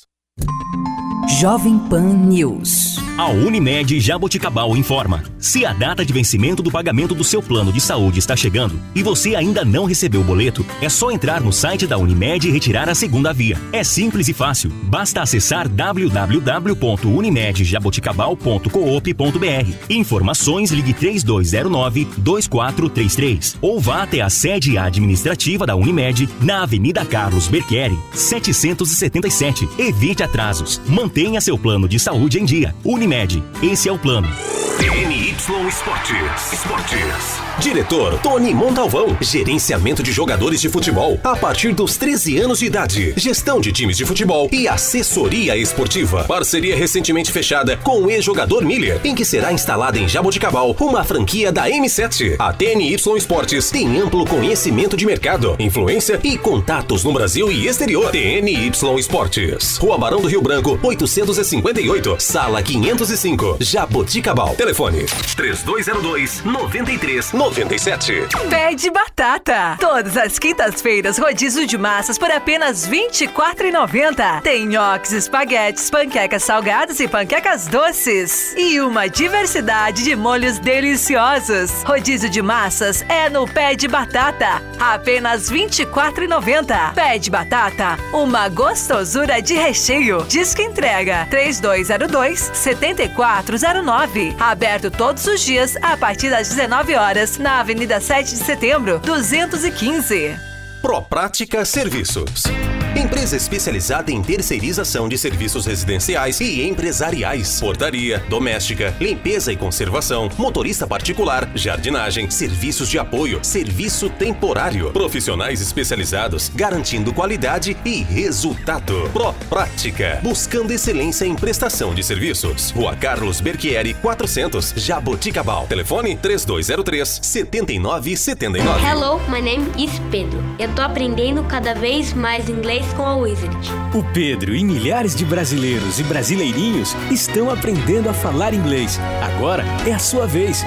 Jovem Pan News. A Unimed Jaboticabal informa: se a data de vencimento do pagamento do seu plano de saúde está chegando e você ainda não recebeu o boleto, é só entrar no site da Unimed e retirar a segunda via. É simples e fácil. Basta acessar www.unimedjaboticabal.coop.br. Informações, ligue 3209-2433 ou vá até a sede administrativa da Unimed na Avenida Carlos Berchieri, 777. Evite atrasos. Mantenha seu plano de saúde em dia. Unimed, esse é o plano. TNY Esportes. Diretor Tony Montalvão. Gerenciamento de jogadores de futebol a partir dos 13 anos de idade. Gestão de times de futebol e assessoria esportiva. Parceria recentemente fechada com o ex-jogador Miller, em que será instalada em Jaboticabal uma franquia da M7. A TNY Esportes tem amplo conhecimento de mercado, influência e contatos no Brasil e exterior. TNY Esportes. Rua Barão do Rio Branco, 858, sala 505, Jaboticabal. Telefone 3202-9397. Pé de Batata. Todas as quintas-feiras, rodízio de massas por apenas R$ 24,90. Tem nhoques, espaguetes, panquecas salgadas e panquecas doces. E uma diversidade de molhos deliciosos. Rodízio de massas é no Pé de Batata. Apenas R$ 24,90. Pé de Batata, uma gostosura de recheio. Disque entrega 3202-7409. Aberto todos os dias a partir das 19 horas na Avenida 7 de Setembro, 215. Proprática Serviços. Empresa especializada em terceirização de serviços residenciais e empresariais, portaria, doméstica, limpeza e conservação, motorista particular, jardinagem, serviços de apoio, serviço temporário, profissionais especializados, garantindo qualidade e resultado. Proprática, buscando excelência em prestação de serviços. Rua Carlos Berchieri, 400, Jaboticabal. Telefone 3203-7979. Hello, my name is Pedro. Eu tô aprendendo cada vez mais inglês com a Wizard. O Pedro e milhares de brasileiros e brasileirinhos estão aprendendo a falar inglês. Agora é a sua vez.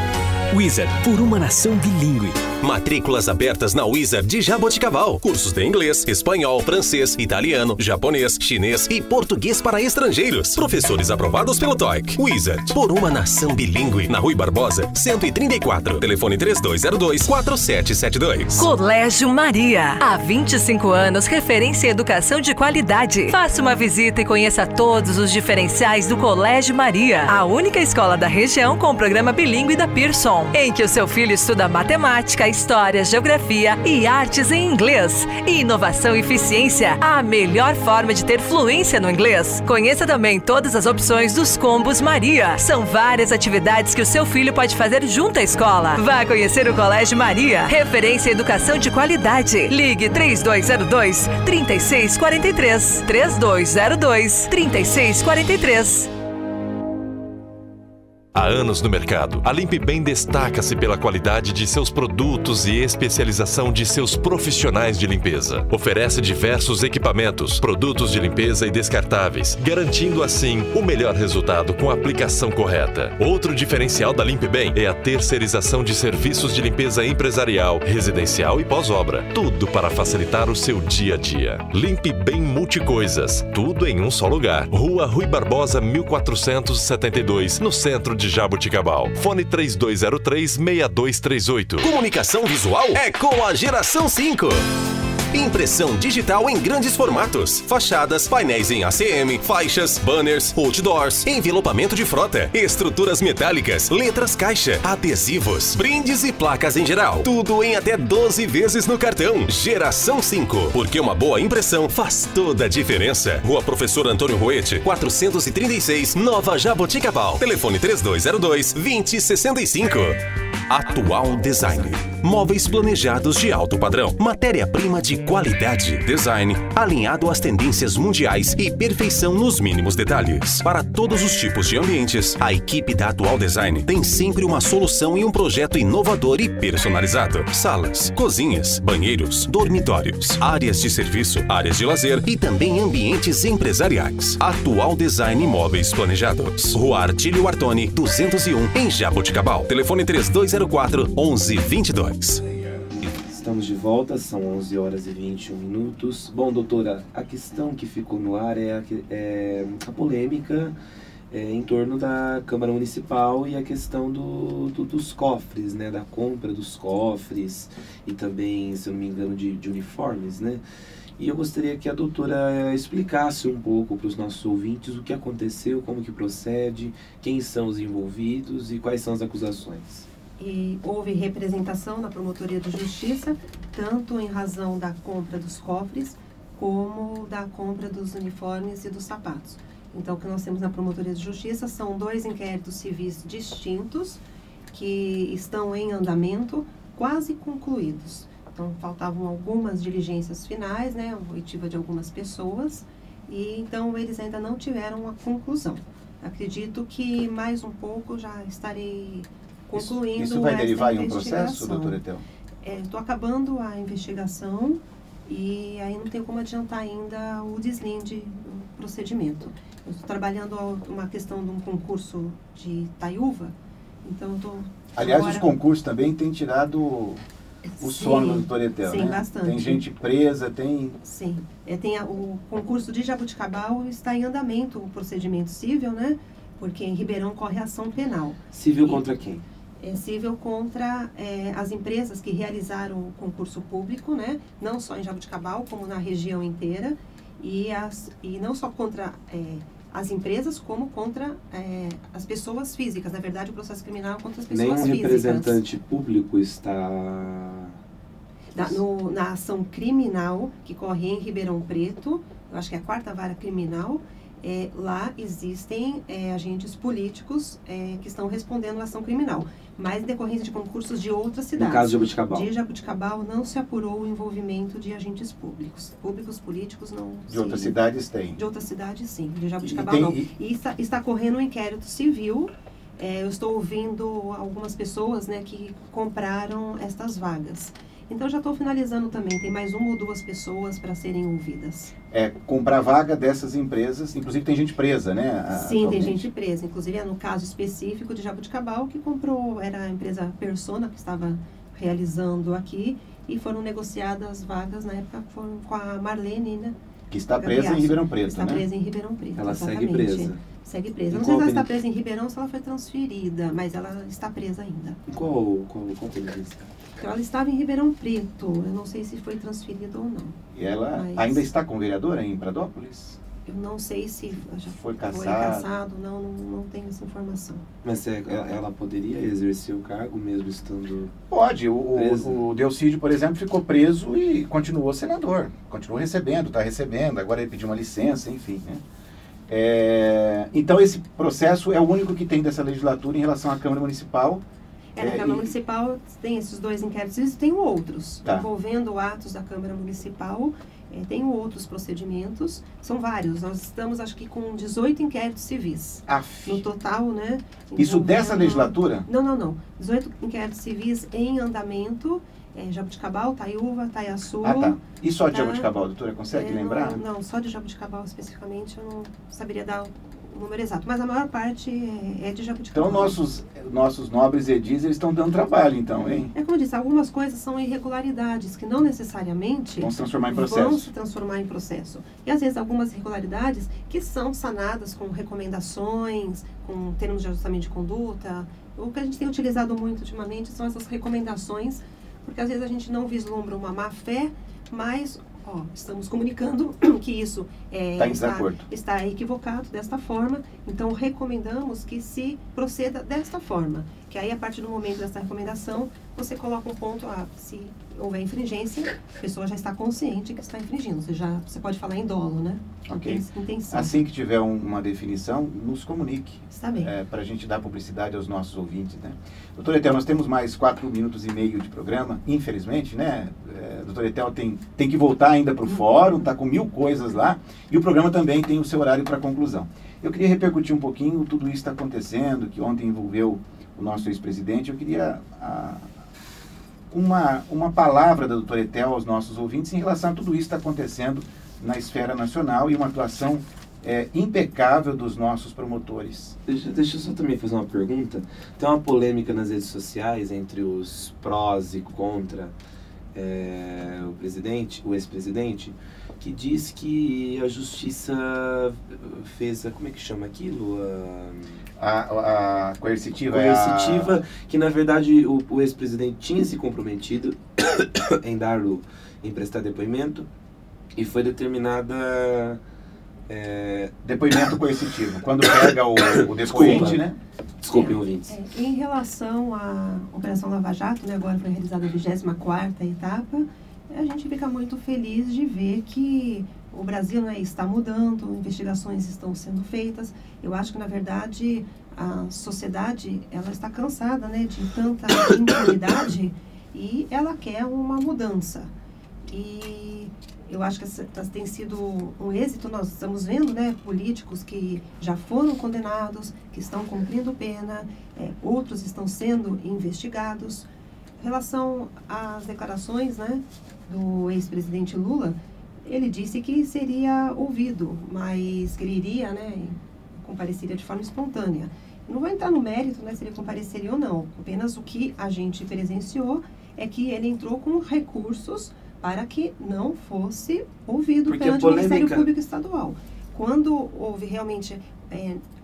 Wizard, por uma nação bilíngue. Matrículas abertas na Wizard de Jaboticabal. Cursos de inglês, espanhol, francês, italiano, japonês, chinês e português para estrangeiros. Professores aprovados pelo TOEIC. Wizard, por uma nação bilíngue. Na Rui Barbosa, 134. Telefone 3202-4772. Colégio Maria. Há 25 anos, referência em educação de qualidade. Faça uma visita e conheça todos os diferenciais do Colégio Maria. A única escola da região com o programa bilíngue da Pearson, em que o seu filho estuda matemática, história, geografia e artes em inglês. Inovação e eficiência, a melhor forma de ter fluência no inglês. Conheça também todas as opções dos combos Maria. São várias atividades que o seu filho pode fazer junto à escola. Vá conhecer o Colégio Maria, referência em educação de qualidade. Ligue 3202-3643. 3202-3643. Há anos no mercado, a Limpe Bem destaca-se pela qualidade de seus produtos e especialização de seus profissionais de limpeza. Oferece diversos equipamentos, produtos de limpeza e descartáveis, garantindo assim o melhor resultado com a aplicação correta. Outro diferencial da Limpe Bem é a terceirização de serviços de limpeza empresarial, residencial e pós-obra. Tudo para facilitar o seu dia a dia. Limpe Bem Multicoisas, tudo em um só lugar. Rua Rui Barbosa, 1472, no centro de de Jaboticabal. Fone 3203-6238. Comunicação visual é com a Geração 5. Impressão digital em grandes formatos, fachadas, painéis em ACM, faixas, banners, outdoors, envelopamento de frota, estruturas metálicas, letras caixa, adesivos, brindes e placas em geral. Tudo em até 12 vezes no cartão. Geração 5, porque uma boa impressão faz toda a diferença. Rua Professor Antônio Roete, 436, Nova Jaboticabal. Telefone 3202-2065. Atual Design. Móveis planejados de alto padrão. Matéria-prima de qualidade. Design alinhado às tendências mundiais e perfeição nos mínimos detalhes. Para todos os tipos de ambientes, a equipe da Atual Design tem sempre uma solução e um projeto inovador e personalizado. Salas, cozinhas, banheiros, dormitórios, áreas de serviço, áreas de lazer e também ambientes empresariais. Atual Design Móveis Planejados. Rua Artílio Artoni, 201, em Jaboticabal. Telefone 3204-1122. Estamos de volta, são 11 horas e 21 minutos. Bom, doutora, a questão que ficou no ar é a polêmica em torno da Câmara Municipal e a questão dos cofres, né? Da compra dos cofres e também, se eu não me engano, de uniformes, né? E eu gostaria que a doutora explicasse um pouco para os nossos ouvintes o que aconteceu, como que procede, quem são os envolvidos e quais são as acusações. E houve representação na Promotoria de Justiça, tanto em razão da compra dos cofres, como da compra dos uniformes e dos sapatos. Então, o que nós temos na Promotoria de Justiça são 2 inquéritos civis distintos, que estão em andamento, quase concluídos. Então, faltavam algumas diligências finais, né, a oitiva de algumas pessoas, e então eles ainda não tiveram a conclusão. Acredito que mais um pouco já estarei concluindo. Isso vai derivar em um processo, doutor Etel? Estou acabando a investigação e aí não tenho como adiantar ainda o deslinde do procedimento. Eu estou trabalhando uma questão de um concurso de Itaiúva, então estou... Aliás, agora... os concursos também têm tirado o sono do doutor Etel, sim, né? Bastante. Tem gente presa, tem... Sim, o concurso de Jaboticabal está em andamento, o procedimento civil, né? Porque em Ribeirão corre ação penal. Civil contra quem? É civil contra as empresas que realizaram o concurso público, né? Não só em Jaboticabal, como na região inteira, e não só contra as empresas, como contra as pessoas físicas. Na verdade, o processo criminal é contra as pessoas físicas. Nenhum representante público está... Na ação criminal que corre em Ribeirão Preto, eu acho que é a 4ª Vara Criminal, lá existem agentes políticos que estão respondendo à ação criminal, mas em decorrência de concursos de outras cidades. No caso de Jaboticabal? De Jaboticabal não se apurou o envolvimento de agentes públicos. Públicos, políticos não. De outras cidades tem? De outras cidades sim, de Jaboticabal não. E está correndo um inquérito civil. Eu estou ouvindo algumas pessoas, né, que compraram estas vagas. Então, já estou finalizando também. Tem mais 1 ou 2 pessoas para serem ouvidas. Comprar vaga dessas empresas. Inclusive, tem gente presa, né? Sim, tem gente presa. Inclusive, no caso específico de Jaboticabal, que comprou, era a empresa Persona, que estava realizando aqui. E foram negociadas vagas, na época, foram com a Marlene, né? Que está presa em Ribeirão Preto, está né? presa em Ribeirão Preto, ela exatamente. segue presa. Segue presa. Não sei se ela está presa em Ribeirão ou se ela foi transferida, mas ela está presa ainda. Qual polícia? Então, ela estava em Ribeirão Preto. Eu não sei se foi transferida ou não. E ela ainda está com vereadora em Pradópolis? Eu não sei se já foi cassado. Não tenho essa informação. Mas ela poderia exercer o cargo mesmo estando... Pode. O Delcídio, por exemplo, ficou preso e continuou senador. Continuou recebendo, está recebendo. Agora ele pediu uma licença, enfim, né? Então, esse processo é o único que tem dessa legislatura em relação à Câmara Municipal. Na Câmara Municipal tem esses 2 inquéritos, e tem outros, envolvendo atos da Câmara Municipal, tem outros procedimentos, são vários. Nós estamos, acho que, com 18 inquéritos civis. No total, né? Isso dessa legislatura? Não. 18 inquéritos civis em andamento, Jaboticabal, Itaiúva, Itaiaçu. E só de Jaboticabal, doutora, consegue lembrar? Não, só de Jaboticabal especificamente, eu não saberia dar o número exato, mas a maior parte é de jabuticabal. Então, nossos nobres edis, eles estão dando trabalho, então, hein? É como eu disse, algumas coisas são irregularidades que não necessariamente vão se transformar em processo. Vão se transformar em processo. E, às vezes, algumas irregularidades que são sanadas com recomendações, com termos de ajustamento de conduta. O que a gente tem utilizado muito ultimamente são essas recomendações, porque, às vezes, a gente não vislumbra uma má-fé, mas... estamos comunicando que isso está equivocado desta forma, então recomendamos que se proceda desta forma, que aí a partir do momento dessa recomendação, você coloca um ponto, se houver infringência, a pessoa já está consciente que está infringindo, você pode falar em dolo, né? Ok. Intenção. Assim que tiver uma definição, nos comunique. Está bem. Para a gente dar publicidade aos nossos ouvintes, né? Doutor Etel, nós temos mais 4 minutos e meio de programa, infelizmente, né? Doutor Etel tem que voltar ainda para o fórum, está com 1000 coisas lá, e o programa também tem o seu horário para conclusão. Eu queria repercutir um pouquinho, tudo isso está acontecendo, que ontem envolveu o nosso ex-presidente. Eu queria uma palavra da doutora Etel aos nossos ouvintes em relação a tudo isso que está acontecendo na esfera nacional e uma atuação impecável dos nossos promotores. Deixa eu só também fazer uma pergunta. Tem uma polêmica nas redes sociais entre os prós e contra o ex-presidente, que diz que a justiça fez como é que chama aquilo? A coercitiva. Coercitiva, que na verdade o ex-presidente tinha se comprometido em prestar depoimento, e foi determinada... Depoimento coercitivo. Quando pega o depoente, né? Desculpem, ouvintes. Em relação à Operação Lava Jato, né, agora foi realizada a 24ª etapa, a gente fica muito feliz de ver que o Brasil, né, está mudando, investigações estão sendo feitas. Eu acho que, na verdade, a sociedade ela está cansada, né, de tanta impunidade, e ela quer uma mudança. E eu acho que tem sido um êxito. Nós estamos vendo, né, políticos que já foram condenados, que estão cumprindo pena, outros estão sendo investigados. Em relação às declarações, né, do ex-presidente Lula, ele disse que seria ouvido, mas que ele iria, né, compareceria de forma espontânea. Não vou entrar no mérito, né, se ele compareceria ou não. Apenas o que a gente presenciou é que ele entrou com recursos para que não fosse ouvido perante o Ministério Público Estadual. Quando houve realmente,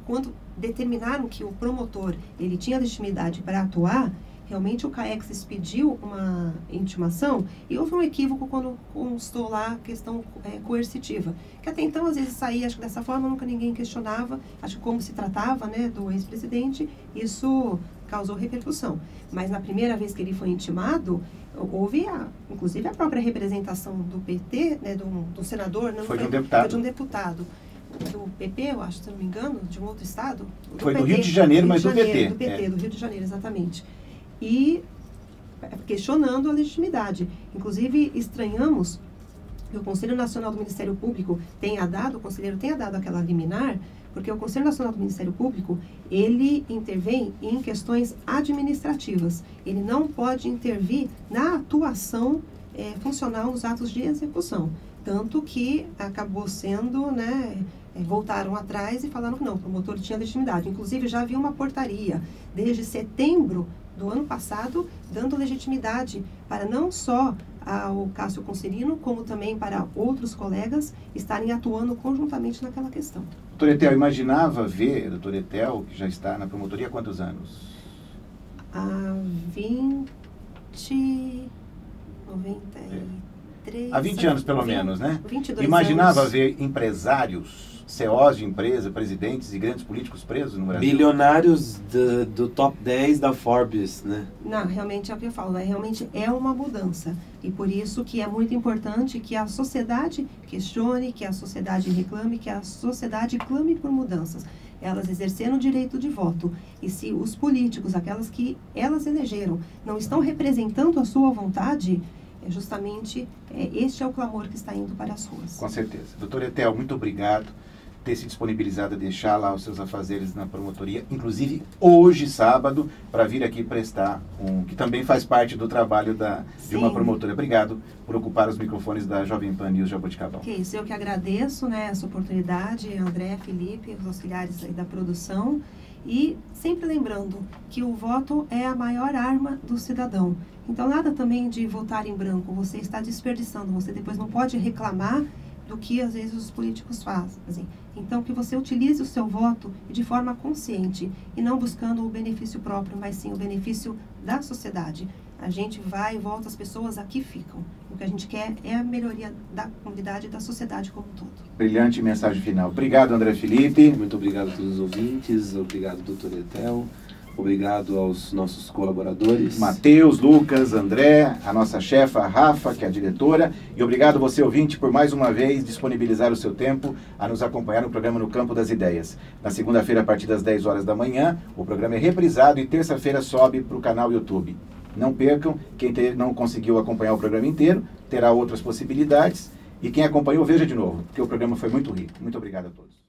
quando determinaram que o promotor ele tinha legitimidade para atuar, realmente o CAEX expediu uma intimação, e houve um equívoco quando constou lá a questão coercitiva, que até então às vezes saía, acho que dessa forma nunca ninguém questionava, acho que como se tratava, né, do ex-presidente, isso causou repercussão. Mas na primeira vez que ele foi intimado, houve inclusive a própria representação do PT, né, do senador, não foi de um deputado. Foi de um deputado do PP, eu acho, se não me engano, de um outro estado. Foi do Rio de Janeiro, mas do PT. Do PT, do Rio de Janeiro, exatamente. E questionando a legitimidade. Inclusive, estranhamos que o Conselho Nacional do Ministério Público o conselheiro tenha dado aquela liminar, porque o Conselho Nacional do Ministério Público, ele intervém em questões administrativas. Ele não pode intervir na atuação funcional nos atos de execução. Tanto que acabou sendo, né, voltaram atrás e falaram que não, o promotor tinha legitimidade. Inclusive, já havia uma portaria desde setembro do ano passado, dando legitimidade para não só ao Cássio Conselino, como também para outros colegas estarem atuando conjuntamente naquela questão. Doutor Etel, imaginava ver, doutor Etel, que já está na promotoria há quantos anos? Há 93... Há 20 anos, pelo menos, né? 22 Imaginava anos. ver empresários, CEOs de empresa, presidentes e grandes políticos presos no Brasil? Bilionários do top 10 da Forbes, né? Não, realmente é o que eu falo, realmente é uma mudança. E por isso que é muito importante que a sociedade questione, que a sociedade reclame, que a sociedade clame por mudanças. Elas exercendo o direito de voto. E se os políticos, aquelas que elas elegeram, não estão representando a sua vontade, justamente este é o clamor que está indo para as ruas. Com certeza. Doutor Etel, muito obrigado. ter se disponibilizado a deixar lá os seus afazeres na promotoria, inclusive hoje, sábado, para vir aqui prestar que também faz parte do trabalho de uma promotora. Obrigado por ocupar os microfones da Jovem Pan News Jaboticabal. Que isso, eu que agradeço, né, essa oportunidade, André, Felipe, os auxiliares aí da produção, e sempre lembrando que o voto é a maior arma do cidadão. Então, nada também de votar em branco, você está desperdiçando, você depois não pode reclamar do que às vezes os políticos fazem. Então, que você utilize o seu voto de forma consciente e não buscando o benefício próprio, mas sim o benefício da sociedade. A gente vai e volta, as pessoas aqui ficam. O que a gente quer é a melhoria da comunidade e da sociedade como um todo. Brilhante mensagem final. Obrigado, André Felipe. Muito obrigado a todos os ouvintes, obrigado, doutor Etel. Obrigado aos nossos colaboradores. Matheus, Lucas, André, a nossa chefa, a Rafa, que é a diretora. E obrigado você, ouvinte, por mais uma vez disponibilizar o seu tempo a nos acompanhar no programa No Campo das Ideias. Na segunda-feira, a partir das 10 horas da manhã, o programa é reprisado e terça-feira sobe para o canal YouTube. Não percam, quem não conseguiu acompanhar o programa inteiro, terá outras possibilidades. E quem acompanhou, veja de novo, porque o programa foi muito rico. Muito obrigado a todos.